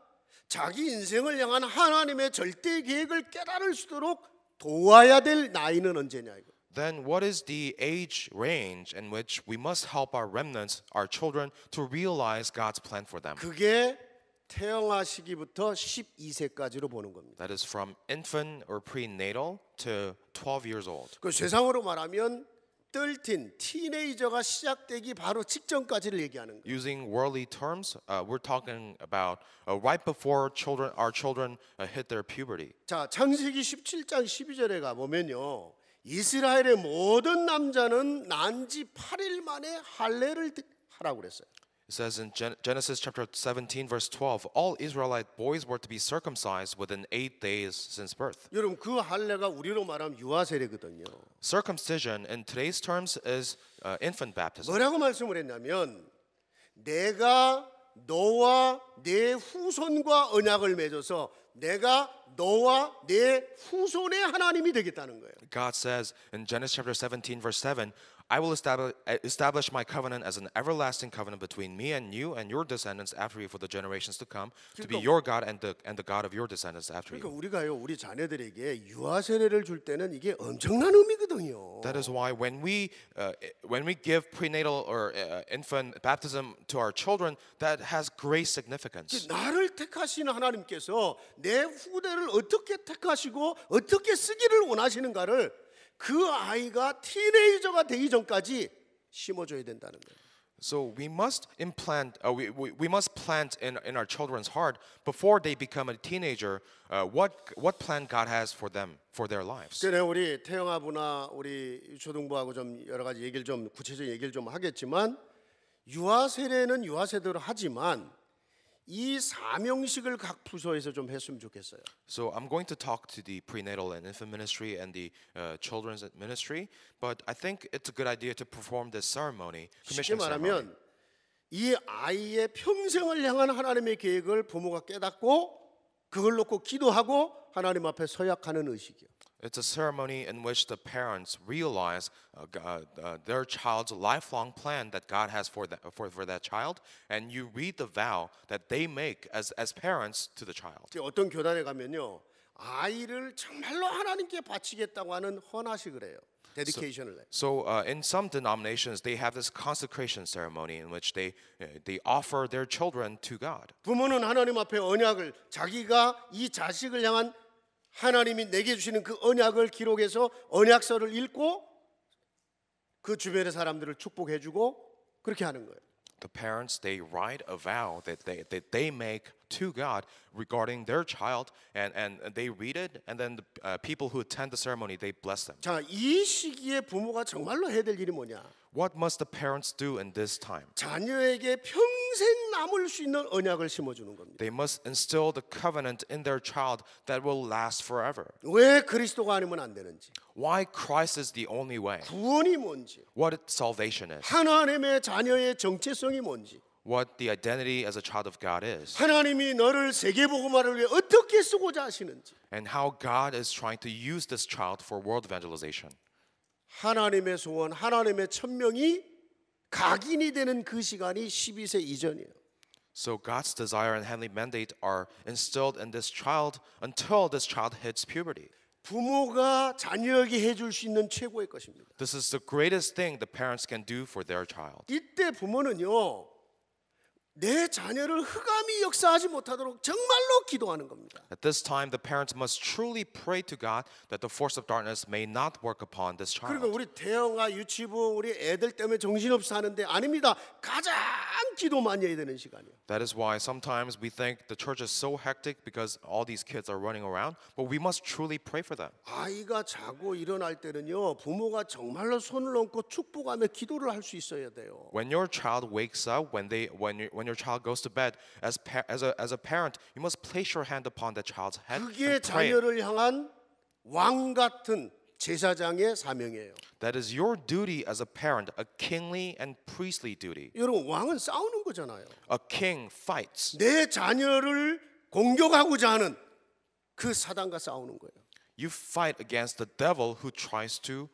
자기 인생을 향한 하나님의 절대 계획을 깨달을 수 있도록 도와야 될 나이는 언제냐 이거. Then what is the age range in which we must help our remnants, our children, to realize God's plan for them? 그게 태영아 시기부터 12세까지로 보는 겁니다. That is from infant or prenatal to 12 years old. 그 세상으로 말하면 13, 티네이저가 시작되기 바로 직전까지를 얘기하는 거예요. Using worldly terms, we're talking about right before our children hit their puberty. 자, 창세기 17장 12절에 가 보면요. 이스라엘의 모든 남자는 난지 8일 만에 할례를 하라고 그랬어요. It says in Genesis chapter 17 verse 12, all Israelite boys were to be circumcised within 8 days since birth. 여러분 그 할례가 우리로 말하면 유아 세례거든요. Circumcision in today's terms is infant baptism. 뭐라고 말씀을 했냐면 내가 너와 내 후손과 언약을 맺어서 내가 너와 내 후손의 하나님이 되겠다는 거예요. God says in Genesis chapter 17 verse 7, I will establish my covenant as an everlasting covenant between me and your descendants after you for the generations to come, to be your God and the God of your descendants after 그러니까 you. 우리가요 우리 자녀들에게 유아 세례를 줄 때는 이게 엄청난 의미거든요. That is why when we give prenatal or infant baptism to our children, that has great significance. 나를 택하시는 하나님께서 내 후대를 어떻게 택하시고 어떻게 쓰기를 원하시는가를 그 아이가 티네이저가 되기 전까지 심어줘야 된다는 거예요. So we must we must plant in our children's heart before they become a teenager what plan God has for them for their lives. 그래 우리 태영아부나 우리 초등부하고 좀 여러 가지 얘기를 좀 구체적인 얘기를 좀 하겠지만 유아 세례는 유아 세대로 하지만 이 사명식을 각 부서에서 좀 했으면 좋겠어요. So I'm going to talk to the prenatal and infant ministry and the children's ministry, but I think it's a good idea to perform this ceremony. 쉽게 Commission ceremony. 말하면 이 아이의 평생을 향한 하나님의 계획을 부모가 깨닫고 그걸 놓고 기도하고 하나님 앞에 서약하는 의식이요. It's a ceremony in which the parents realize their child's lifelong plan that God has for that child, and you read the vow that they make as parents to the child. 어떤 교단에 가면요, 아이를 정말로 하나님께 바치겠다고 하는 헌화식을 해요. 데디케이션을 해. So in some denominations, they have this consecration ceremony in which they offer their children to God. 부모는 하나님 앞에 언약을 자기가 이 자식을 향한 하나님이 내게 주시는 그 언약을 기록해서 언약서를 읽고 그 주변의 사람들을 축복해주고 그렇게 하는 거예요. The parents, they write a vow that they make to God regarding their child, and they read it, and then the people who attend the ceremony, they bless them. 자, 이 시기에 부모가 정말로 해야 될 일이 뭐냐? What must the parents do in this time? 자녀에게 평생 남을 수 있는 언약을 심어주는 겁니다. They must instill the covenant in their child that will last forever. 왜 그리스도가 아니면 안 되는지, Why Christ is the only way? 구원이 뭔지, What salvation is? 하나님의 자녀의 정체성이 뭔지, What the identity as a child of God is? 하나님이 너를 세계복음화를 위해 어떻게 쓰고자 하시는지, And how God is trying to use this child for world evangelization. 하나님의 소원, 하나님의 천명이 각인이 되는 그 시간이 12세 이전이에요. So God's desire and heavenly mandate are instilled in this child until this child hits puberty. 부모가 자녀에게 해줄 수 있는 최고의 것입니다. This is the greatest thing the parents can do for their child. 이때 부모는요, 내 자녀를 흑암이 역사하지 못하도록 정말로 기도하는 겁니다. At this time, the parents must truly pray to God that the force of darkness may not work upon this 그러니까 child. 우리 대형아 유치부 우리 애들 때문에 정신없어 하는데 아닙니다. 가장 기도 많이 해야 되는 시간이에요. That is why sometimes we think the church is so hectic because all these kids are running around, but we must truly pray for them. 아이가 자고 일어날 때는요 부모가 정말로 손을 얹고 축복하며 기도를 할 수 있어야 돼요. When your child wakes up, when your child goes to bed, as a parent, you must place your hand upon the child's head 그게 and pray. 자녀를 향한 왕 같은 제사장의 사명이에요. That is your duty as a parent, a kingly and priestly duty. 여러분 왕은 싸우는 거잖아요. A king fights. 내 자녀를 공격하고자 하는 그 사단과 싸우는 거예요. You fight against the devil who tries to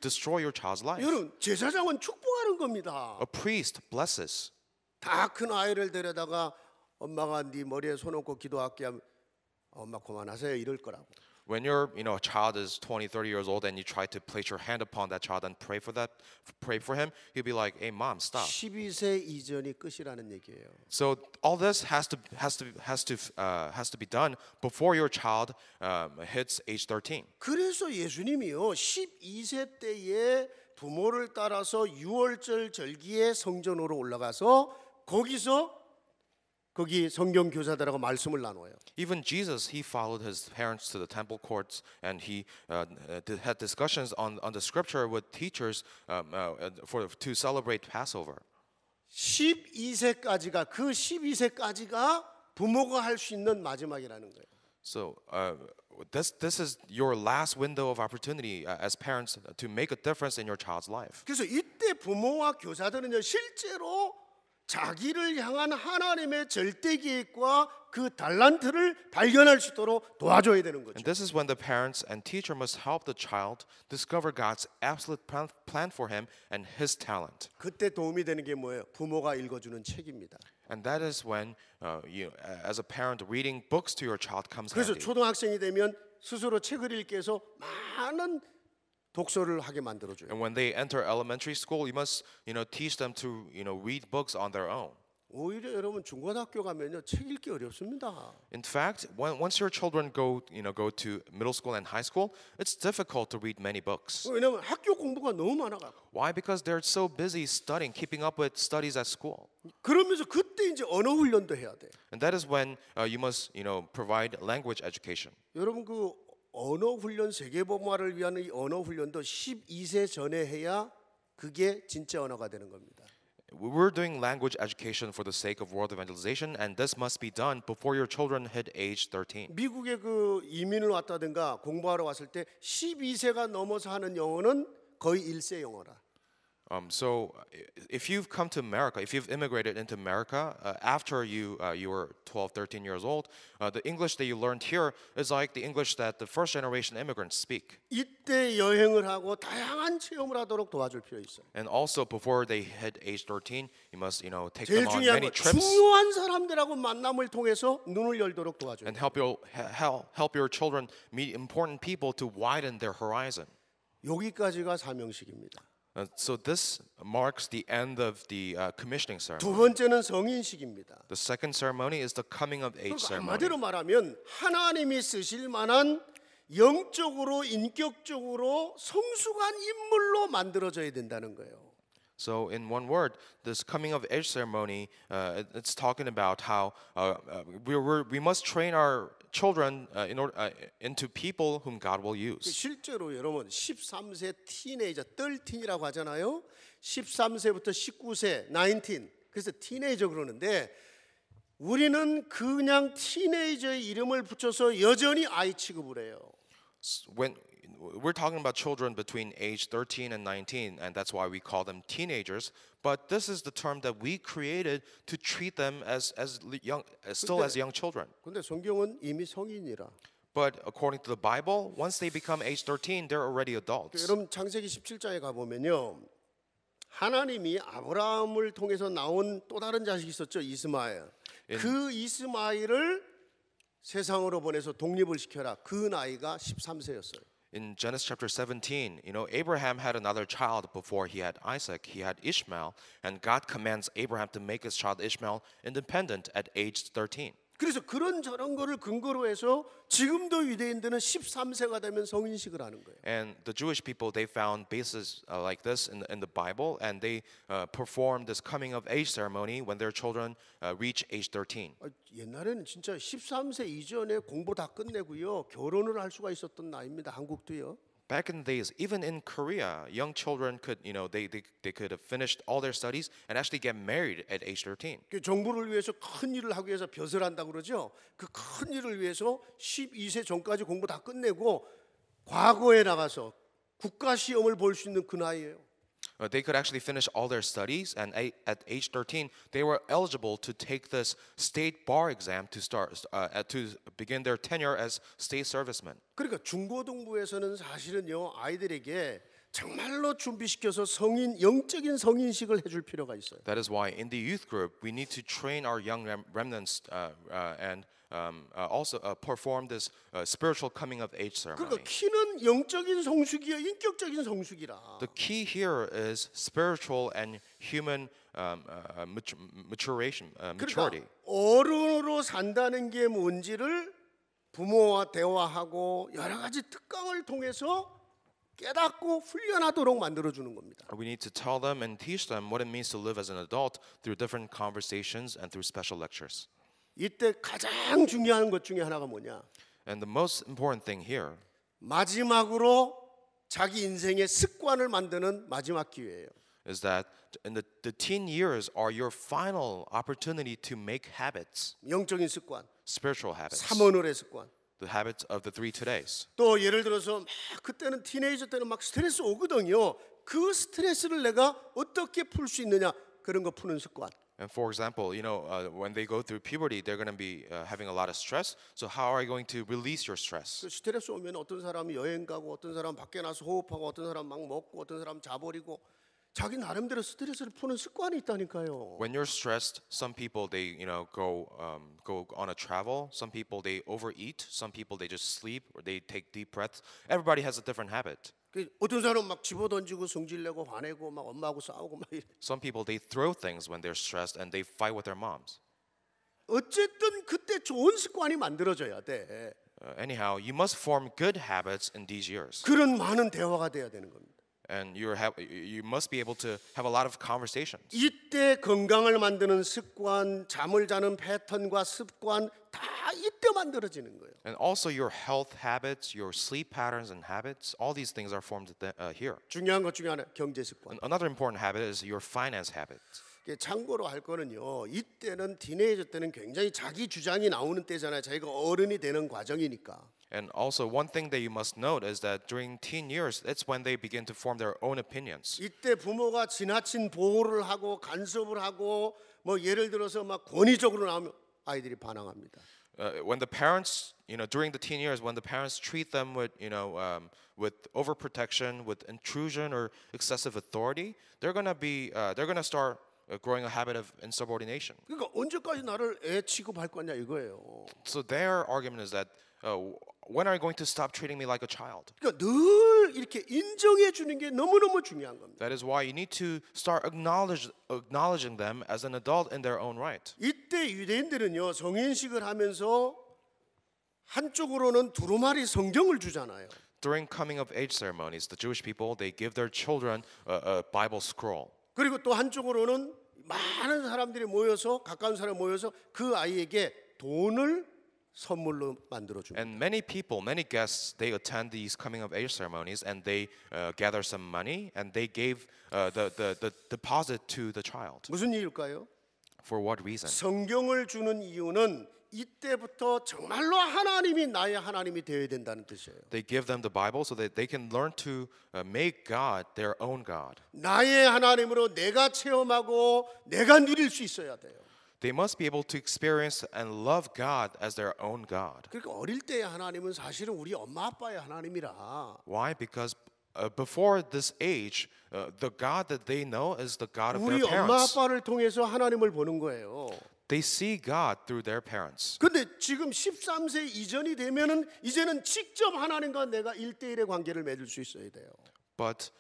destroy your child's life. 여러분 제사장은 축복하는 겁니다. A priest blesses. 다 큰 아이를 데려다가 엄마가 네 머리에 손 얹고 기도할게 하면 엄마 그만하세요 이럴 거라고. When a child is 20, 30 years old and you try to place your hand upon that child and pray for him, he'll be like, "Hey, mom, stop." 12세 이전이 끝이라는 얘기예요. So all this has to be done before your child hits age 13. 그래서 예수님이요 12세 때에 부모를 따라서 유월절 절기에 성전으로 올라가서 거기 성경 교사들하고 말씀을 나눠요. Even Jesus, he followed his parents to the temple courts and he had discussions on the scripture with teachers to celebrate Passover. 12세까지가 그 12세까지가 부모가 할 수 있는 마지막이라는 거예요. So this is your last window of opportunity as parents to make a difference in your child's life. 그래서 이때 부모와 교사들은요 실제로 자기를 향한 하나님의 절대 계획과 그 달란트를 발견할 수 있도록 도와줘야 되는 거죠. And this is when the parents and teacher must help the child discover God's absolute plan for him and his talent. 그때 도움이 되는 게 뭐예요? 부모가 읽어주는 책입니다. And that is when you, as a parent, reading books to your child comes 그래서 handy. 초등학생이 되면 스스로 책을 읽게 해서 많은 독서를 하게 만들어줘요. And when they enter elementary school, you must, teach them to, read books on their own. 오히려 여러분 중고등학교 가면요 책 읽기 어렵습니다. In fact, once your children go to middle school and high school, it's difficult to read many books. 왜냐하면 학교 공부가 너무 많아가지고. Why? Because they're so busy studying, keeping up with studies at school. 그러면서 그때 이제 언어 훈련도 해야 돼. And that is when you must, provide language education. 여러분 그 언어 훈련 세계복음화를 위한 이 언어 훈련도 12세 전에 해야 그게 진짜 언어가 되는 겁니다. We're doing language education for the sake of world evangelization, and this must be done before your children hit age 13. 미국에 그 이민을 왔다든가 공부하러 왔을 때 12세가 넘어서 하는 영어는 거의 1세 영어라. So if you've come to America, if you've immigrated into America after you were 12, 13 years old, the English that you learned here is like the English that the first generation immigrants speak. 이때 여행을 하고 다양한 체험을 하도록 도와줄 필요 있어요. And also before they hit age 13, you must take 제일 them on 중요한 many 건 trips 중요한 사람들하고 만남을 통해서 눈을 열도록 도와줘요. and help your children meet important people to widen their horizon. 여기까지가 사명식입니다. So this marks the end of the commissioning 두 ceremony. 번째는 성인식입니다. The second ceremony is the coming of age 그러니까 ceremony. 한마디로 말하면 하나님이 쓰실 만한 영적으로 인격적으로 성숙한 인물로 만들어져야 된다는 거예요. So in one word, this coming of age ceremony, it's talking about how we must train our children into people whom God will use. 실제로 여러분 13세 티네이저 13이라고 하잖아요. 13세부터 19세 19 그래서 티네이저 그러는데 우리는 그냥 티네이저의 이름을 붙여서 여전히 아이 취급을 해요. When we're talking about children between age 13 and 19, and that's why we call them teenagers. But this is the term that we created to treat them as young children. 근데 성경은 이미 성인이라. But according to the Bible, once they become age 13, they're already adults. 여러분 창세기 17장에 가 보면요. 하나님이 아브라함을 통해서 나온 또 다른 자식이 있었죠. 이스마엘. 그 이스마엘을 세상으로 보내서 독립을 시켜라. 그 나이가 13세였어요. In Genesis chapter 17, Abraham had another child before he had Isaac. He had Ishmael, and God commands Abraham to make his child Ishmael independent at age 13. 그래서 그런 저런 거를 근거로 해서 지금도 유대인들은 13세가 되면 성인식을 하는 거예요. And the Jewish people, they found bases like this in the Bible, and they performed this coming of age ceremony when their children reach age 13. 옛날에는 진짜 13세 이전에 공부 다 끝내고요. 결혼을 할 수가 있었던 나이입니다. 한국도요. Back in the days, even in Korea, young children could, they could have finished all their studies and actually get married at age 13. 그 정부를 위해서 큰 일을 하기 위해서 벼슬 한다고 그러죠. 그 큰 일을 위해서 12세 전까지 공부 다 끝내고 과거에 나가서 국가 시험을 볼 수 있는 그 나이예요. They could actually finish all their studies, and at age 13, they were eligible to take this state bar exam to begin their tenure as state servicemen. 그러니까 중고등부에서는 사실은요 아이들에게 정말로 준비시켜서 영적인 성인식을 해줄 필요가 있어요. That is why in the youth group, we need to train our young remnants and also perform this spiritual coming of age ceremony. 그러니까 키는 영적인 성숙이요, 인격적인 성숙이라. The key here is spiritual and human maturity. 그러니까 어른으로 산다는 게 뭔지를 부모와 대화하고 여러 가지 특강을 통해서 깨닫고 훈련하도록 만들어주는 겁니다. We need to tell them and teach them what it means to live as an adult through different conversations and through special lectures. 이때 가장 중요한 것 중에 하나가 뭐냐? And the most important thing here 마지막으로 자기 인생의 습관을 만드는 마지막 기회예요. is that in the teen years are your final opportunity to make habits, 영적인 습관, spiritual habits, 삼원을의 습관. the habits of the 3 todays. 또 예를 들어서 막 그때는 티네이저 때는 막 스트레스 오거든요. 그 스트레스를 내가 어떻게 풀 수 있느냐 그런 거 푸는 습관. And for example, when they go through puberty, they're going to be having a lot of stress. So how are you going to release your stress? 그 스트레스 오면 어떤 사람이 여행 가고 어떤 사람 밖에 나서 호흡하고 어떤 사람 막 먹고 어떤 사람 자버리고 자기 나름대로 스트레스를 푸는 습관이 있다니까요. When you're stressed, some people they go on a travel. Some people they overeat. Some people they just sleep or they take deep breaths. Everybody has a different habit. 어떤 사람은 막 집어던지고 성질내고 화내고 막 엄마하고 싸우고 막 이래. Some people they throw things when they're stressed and they fight with their moms. 어쨌든 그때 좋은 습관이 만들어져야 돼. Anyhow, you must form good habits in these years. 그런 많은 대화가 돼야 되는 겁니다. And you must be able to have a lot of conversations. 이때 건강을 만드는 습관, 잠을 자는 패턴과 습관 다 이때 만들어지는 거예요. And also your health habits, your sleep patterns and habits, all these things are formed here. 중요한 것 중에 하나 경제 습관. Another important habit is your finance habits. 참고로 할 거는요. 이때는 티네이저 때는 굉장히 자기 주장이 나오는 때잖아요. 자기가 어른이 되는 과정이니까. And also one thing that you must note is that during teen years, it's when they begin to form their own opinions. 이때 부모가 지나친 보호를 하고 간섭을 하고 뭐 예를 들어서 막 권위적으로 나오면 아이들이 반항합니다. When the parents, during the teen years, when the parents treat them with, with overprotection, with intrusion or excessive authority, they're gonna start growing a habit of insubordination. 그러니까 언제까지 나를 애 취급할 거냐 이거예요. So their argument is that when are you going to stop treating me like a child? 그러니까 늘 이렇게 인정해 주는 게 너무너무 중요한 겁니다. That is why you need to start acknowledging them as an adult in their own right. 이때 유대인들은요 성인식을 하면서 한쪽으로는 두루마리 성경을 주잖아요. During coming of age ceremonies, the Jewish people they give their children a Bible scroll. 그리고 또 한쪽으로는 많은 사람들이 모여서 가까운 사람이 모여서 그 아이에게 돈을 선물로 만들어 줍니다. And many people, many guests, they attend these coming of age ceremonies and they gather some money and they gave the deposit to the child. 무슨 이유일까요? For what reason? 성경을 주는 이유는 이때부터 정말로 하나님이 나의 하나님이 되어야 된다는 뜻이에요. They give them the Bible so that they can learn to make God their own God. 나의 하나님으로 내가 체험하고 내가 누릴 수 있어야 돼요. They must be able to experience and love God as their own God. 그러니까 어릴 때의 하나님은 사실은 우리 엄마 아빠의 하나님이라. Why? Because before this age, the God that they know is the God of their 우리 엄마 parents. 아빠를 통해서 하나님을 보는 거예요. They see God through their parents. 근데 지금 13세 이전이 되면은 이제는 직접 하나님과 내가 1대1의 관계를 맺을 수 있어야 돼요. But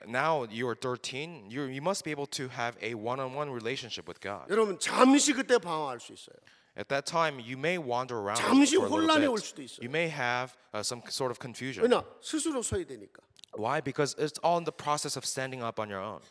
now you are 13, you must be able to have a one-on-one relationship with God. 여러분 잠시 그때 방황할 수 있어요. At that time, you may wander around 잠시 for a 혼란이 little 올 bit. 수도 있어요. You may have some sort of confusion. 왜냐? 스스로 서야 되니까. Why? Because it's all in the process of standing up on your own.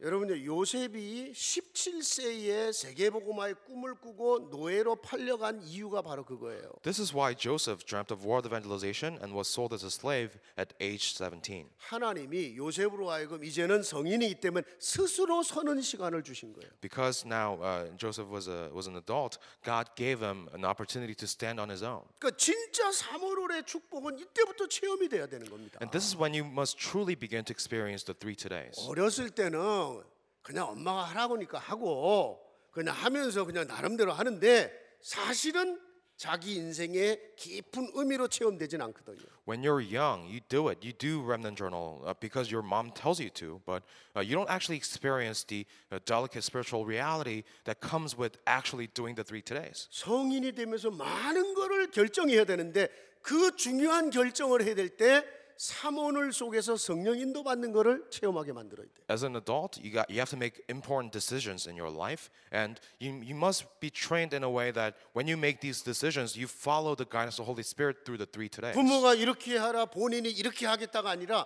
여러분요, 요셉이 17세에 세계복음화의 꿈을 꾸고 노예로 팔려간 이유가 바로 그거예요. This is why Joseph dreamt of world evangelization and was sold as a slave at age 17. 하나님이 요셉으로 하여금 이제는 성인이기 때문에 스스로 서는 시간을 주신 거예요. Because now Joseph was an adult, God gave him an opportunity to stand on his own. 그러니까 진짜 사모롤의 축복은 이때부터 체험이 돼야 되는 겁니다. And this is when you must truly begin to experience the 3 todays. 어렸을 때는 그냥 엄마가 하라고니까 하고 그냥 하면서 그냥 나름대로 하는데 사실은 자기 인생의 깊은 의미로 체험되진 않거든요. When you're young, you do it. You do remnant journal because your mom tells you to, but you don't actually experience the delicate spiritual reality that comes with actually doing the 3 todays. 성인이 되면서 많은 거를 결정해야 되는데 그 중요한 결정을 해야 될 때 사모늘 속에서 성령 인도 받는 거를 체험하게 만들어야 돼. As an adult, you have to make important decisions in your life, and you must be trained in a way that when you make these decisions, you follow the guidance of the Holy Spirit through the 3 todays. 부모가 이렇게 하라 본인이 이렇게 하겠다가 아니라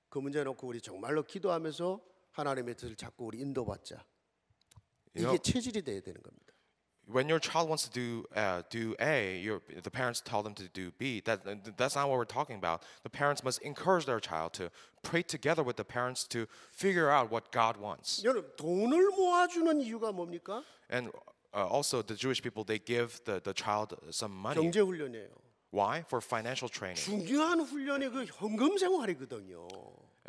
그 문제 놓고 우리 정말로 기도하면서 하나님의 뜻을 자꾸 우리 인도받자. 이게 체질이 돼야 되는 겁니다. When your child wants to do A, the parents tell them to do B. That's not what we're talking about. The parents must encourage their child to pray together with the parents to figure out what God wants. 여러분 돈을 모아주는 이유가 뭡니까? And also the Jewish people, they give the child some money. 경제 훈련이에요. Why? For financial training. 중요한 훈련이 그 헌금 생활이거든요.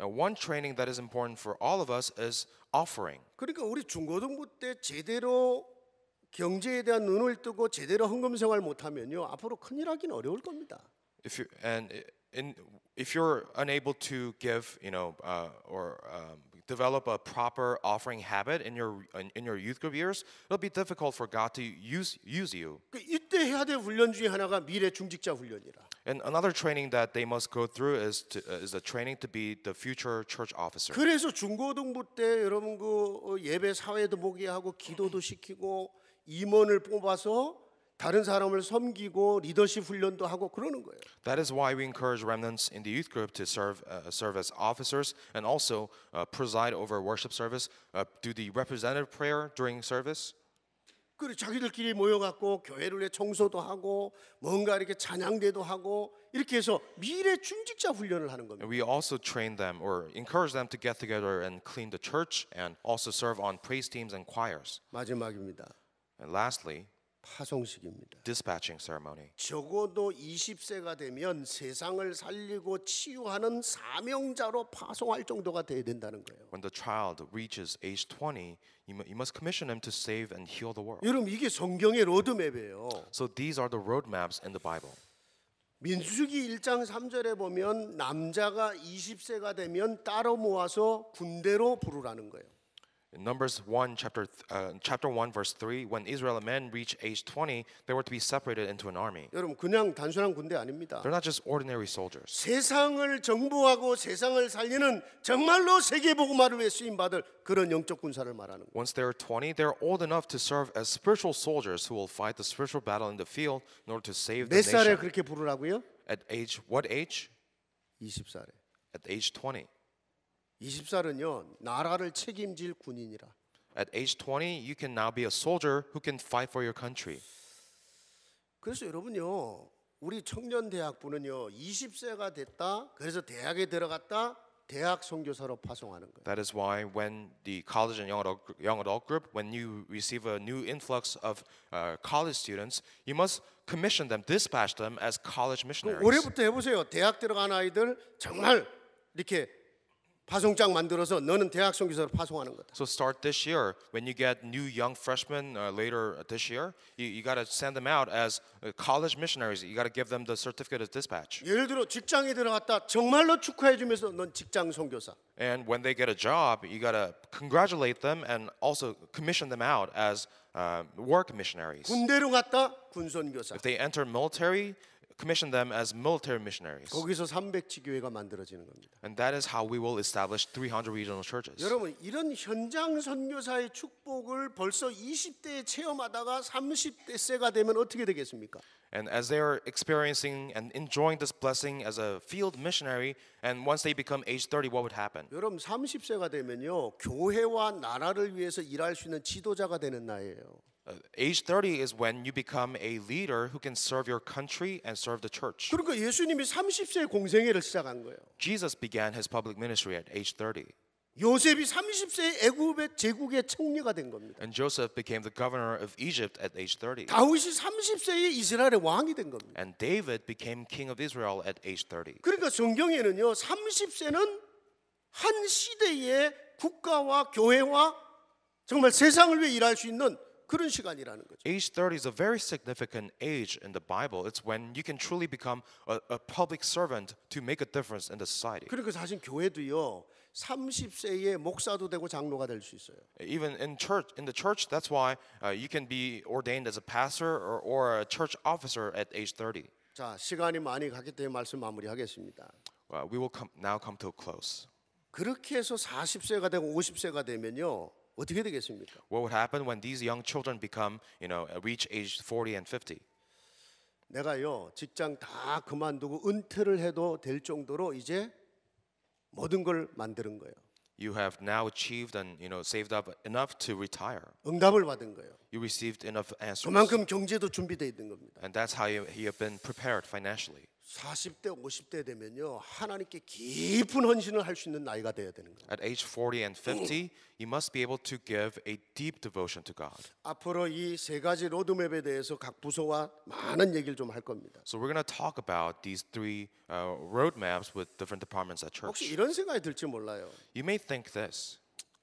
One training that is important for all of us is offering. 그러니까 우리 중고등부 때 제대로 경제에 대한 눈을 뜨고 제대로 헌금 생활 못하면요 앞으로 큰일 하기는 어려울 겁니다. If you're unable to give, or develop a proper offering habit in your youth group years, it'll be difficult for God to use you. 이때 해야 될 훈련 중에 하나가 미래 중직자 훈련이라. And another training that they must go through is the training to be the future church officer. 그래서 중고등부 때 여러분 그 예배 사회도 보게 하고 기도도 시키고 임원을 뽑아서 다른 사람을 섬기고 리더십 훈련도 하고 그러는 거예요. That is why we encourage remnants in the youth group to serve as officers and also preside over worship service, do the representative prayer during service. 그리고 자기들끼리 모여갖고 교회를 위해 청소도 하고 뭔가 이렇게 찬양대도 하고 이렇게 해서 미래 중직자 훈련을 하는 겁니다. And we also train them or encourage them to get together and clean the church and also serve on praise teams and choirs. 마지막입니다. And lastly, 파송식입니다. dispatching ceremony. 적어도 20세가 되면 세상을 살리고 치유하는 사명자로 파송할 정도가 돼야 된다는 거예요. When the child reaches age 20, you must commission him to save and heal the world. 여러분 이게 성경의 로드맵이에요. So these are the roadmaps in the Bible. 민수기 1장 3절에 보면 남자가 20세가 되면 따로 모아서 군대로 부르라는 거예요. In Numbers 1, chapter 1, verse 3, when Israel men reached age 20, they were to be separated into an army. 여러분 그냥 단순한 군대 아닙니다. They're not just ordinary soldiers. 세상을 정복하고 세상을 살리는 정말로 세계복음화를 위해 쓰임받을 그런 영적 군사를 말하는 거예요. Once they're 20, they're old enough to serve as spiritual soldiers who will fight the spiritual battle in the field in order to save the 몇 살에 nation. 그렇게 부르라고요? At age, what age? 20살에. At age 20. 20살은요 나라를 책임질 군인이라. At age 20, you can now be a soldier who can fight for your country. 그래서 여러분요 우리 청년 대학부는요 20세가 됐다. 그래서 대학에 들어갔다. 대학 선교사로 파송하는 거예요. That is why when the college and young adult group, when you receive a new influx of college students, you must commission them, dispatch them as college missionaries. 올해부터 해보세요. 대학 들어간 아이들 정말 이렇게 파송장 만들어서 너는 대학 선교사로 파송하는 거다. So start this year. When you get new young freshmen later this year, you got to send them out as college missionaries. You got to give them the certificate of dispatch. 예를 들어 직장에 들어갔다 정말로 축하해 주면서 넌 직장 선교사. And when they get a job, you got to congratulate them and also commission them out as work missionaries. 군대로 갔다 군 선교사. If they enter military, commission them as military missionaries. 거기서 300지 교회가 만들어지는 겁니다. And that is how we will establish 300 regional churches. 여러분 이런 현장 선교사의 축복을 벌써 20대에 체험하다가 30대 세가 되면 어떻게 되겠습니까? And as they are experiencing and enjoying this blessing as a field missionary, and once they become age 30, what would happen? 여러분 30세가 되면요 교회와 나라를 위해서 일할 수 있는 지도자가 되는 나이에요. Age 30 is when you become a leader who can serve your country and serve the church. 그러니까 예수님이 30세에 공생애를 시작한 거예요. Jesus began his public ministry at age 30. 요셉이 30세에 애굽의 제국의 총리가 된 겁니다. And Joseph became the governor of Egypt at age 30. 다윗이 30세에 이스라엘의 왕이 된 겁니다. And David became king of Israel at age 30. 그러니까 성경에는요 30세는 한 시대의 국가와 교회와 정말 세상을 위해 일할 수 있는 그런 시간이라는 거죠. Age 30 is a very significant age in the Bible. It's when you can truly become a public servant to make a difference in the society. 그러니까 사실 교회도요 30세에 목사도 되고 장로가 될 수 있어요. Even in the church, that's why you can be ordained as a pastor or a church officer at age 30. 자 시간이 많이 갔기 때문에 말씀 마무리하겠습니다. We will now come to a close. 그렇게 해서 40세가 되고 50세가 되면요 어떻게 되겠습니까? What would happen when these young children become, reach age 40 and 50? 내가요 직장 다 그만두고 은퇴를 해도 될 정도로 이제 모든 걸 만드는 거예요. You have now achieved and saved up enough to retire. 응답을 받은 거예요. You received enough answers. 그만큼 경제도 준비되어 있는 겁니다. And that's how you have been prepared financially. 40대 50대 되면요 하나님께 깊은 헌신을 할 수 있는 나이가 돼야 되는 거예요. At age 40 and 50, you must be able to give a deep devotion to God. 앞으로 이 세 가지 로드맵에 대해서 각 부서와 많은 얘기를 좀 할 겁니다. So we're going to talk about these three roadmaps with different departments at 혹시 church. 이런 생각이 들지 몰라요. You may think this,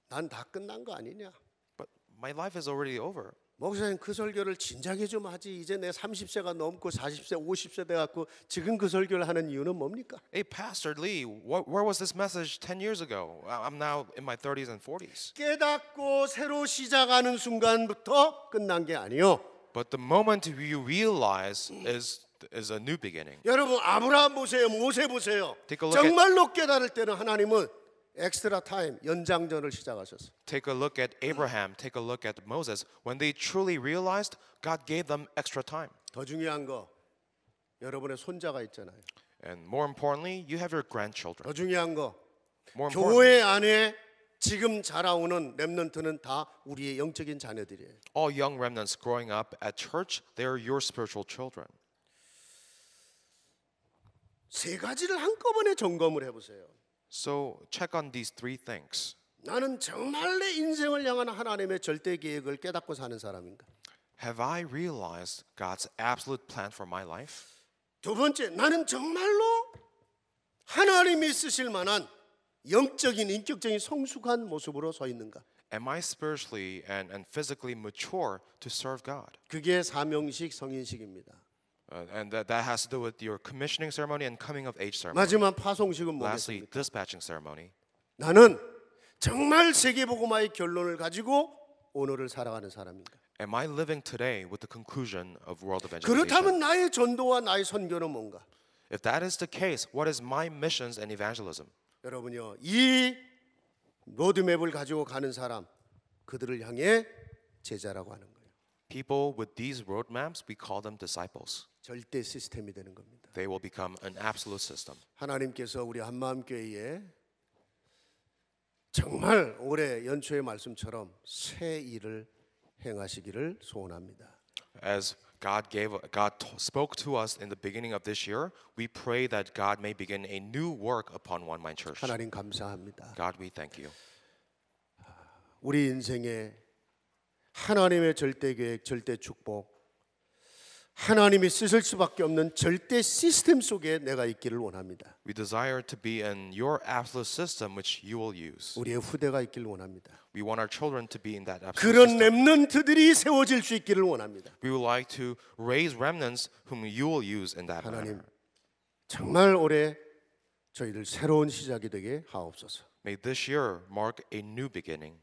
난 다 끝난 거 아니냐? but my life is already over. 목사님 그 설교를 진작에 좀 하지. 이제 내 30세가 넘고 40세, 50세 돼 갖고 지금 그 설교를 하는 이유는 뭡니까? Hey, Pastor Lee, where was this message 10 years ago? I'm now in my 30s and 40s. 깨닫고 새로 시작하는 순간부터 끝난 게 아니요. But the moment you realize is a new beginning. 여러분 아브라함 보세요. 모세 보세요. Take a look at- 정말로 깨달을 때는 하나님은 엑스트라 타임 연장전을 시작하셨어요. Take a look at Abraham, take a look at Moses. When they truly realized, God gave them extra time. 더 중요한 거 여러분의 손자가 있잖아요. And more importantly, you have your grandchildren. 더 중요한 거 More 교회 importantly, 안에 지금 자라오는 렘넌트는 다 우리의 영적인 자녀들이에요. all young remnants growing up at church, they are your spiritual children. 세 가지를 한꺼번에 점검을 해보세요. So check on these three things. 나는 정말 내 인생을 향한 하나님의 절대 계획을 깨닫고 사는 사람인가? Have I realized God's absolute plan for my life? 두 번째, 나는 정말로 하나님이 쓰실 만한 영적인 인격적인 성숙한 모습으로 서 있는가? Am I spiritually and physically mature to serve God? 그게 사명식 성인식입니다. And that has to do with your commissioning ceremony and coming of age ceremony. 마지막 파송식은 Lastly, 뭐겠습니까? dispatching ceremony. 나는 정말 세계복음화의 결론을 가지고 오늘을 살아가는 사람인가? Am I living today with the conclusion of world evangelization? 그렇다면 나의 전도와 나의 선교는 뭔가? If that is the case, what is my missions and evangelism? 여러분요, 이 로드맵을 가지고 가는 사람, 그들을 향해 제자라고 하는 거예요. People with these roadmaps, we call them disciples. 절대 시스템이 되는 겁니다. They will become an absolute system. 하나님께서 우리 한마음교회에 정말 올해 연초의 말씀처럼 새 일을 행하시기를 소원합니다. As God spoke to us in the beginning of this year, we pray that God may begin a new work upon One Mind Church. 하나님 감사합니다. God, we thank you. 우리 인생에 하나님의 절대 계획, 절대 축복, 하나님이 쓰실 수밖에 없는 절대 시스템 속에 내가 있기를 원합니다. We desire to be in your absolute system which you will use. 우리의 후대가 있기를 원합니다. We want our children to be in that absolute 그런 system. 렘넌트들이 세워질 수 있기를 원합니다. We would like to raise remnants whom you will use in that 하나님, manner. 정말 올해 저희들 새로운 시작이 되게 하옵소서. May this year mark a new beginning.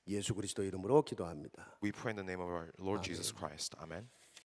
예수 그리스도 이름으로 기도합니다. We pray in the name of our Lord Jesus Christ. Amen.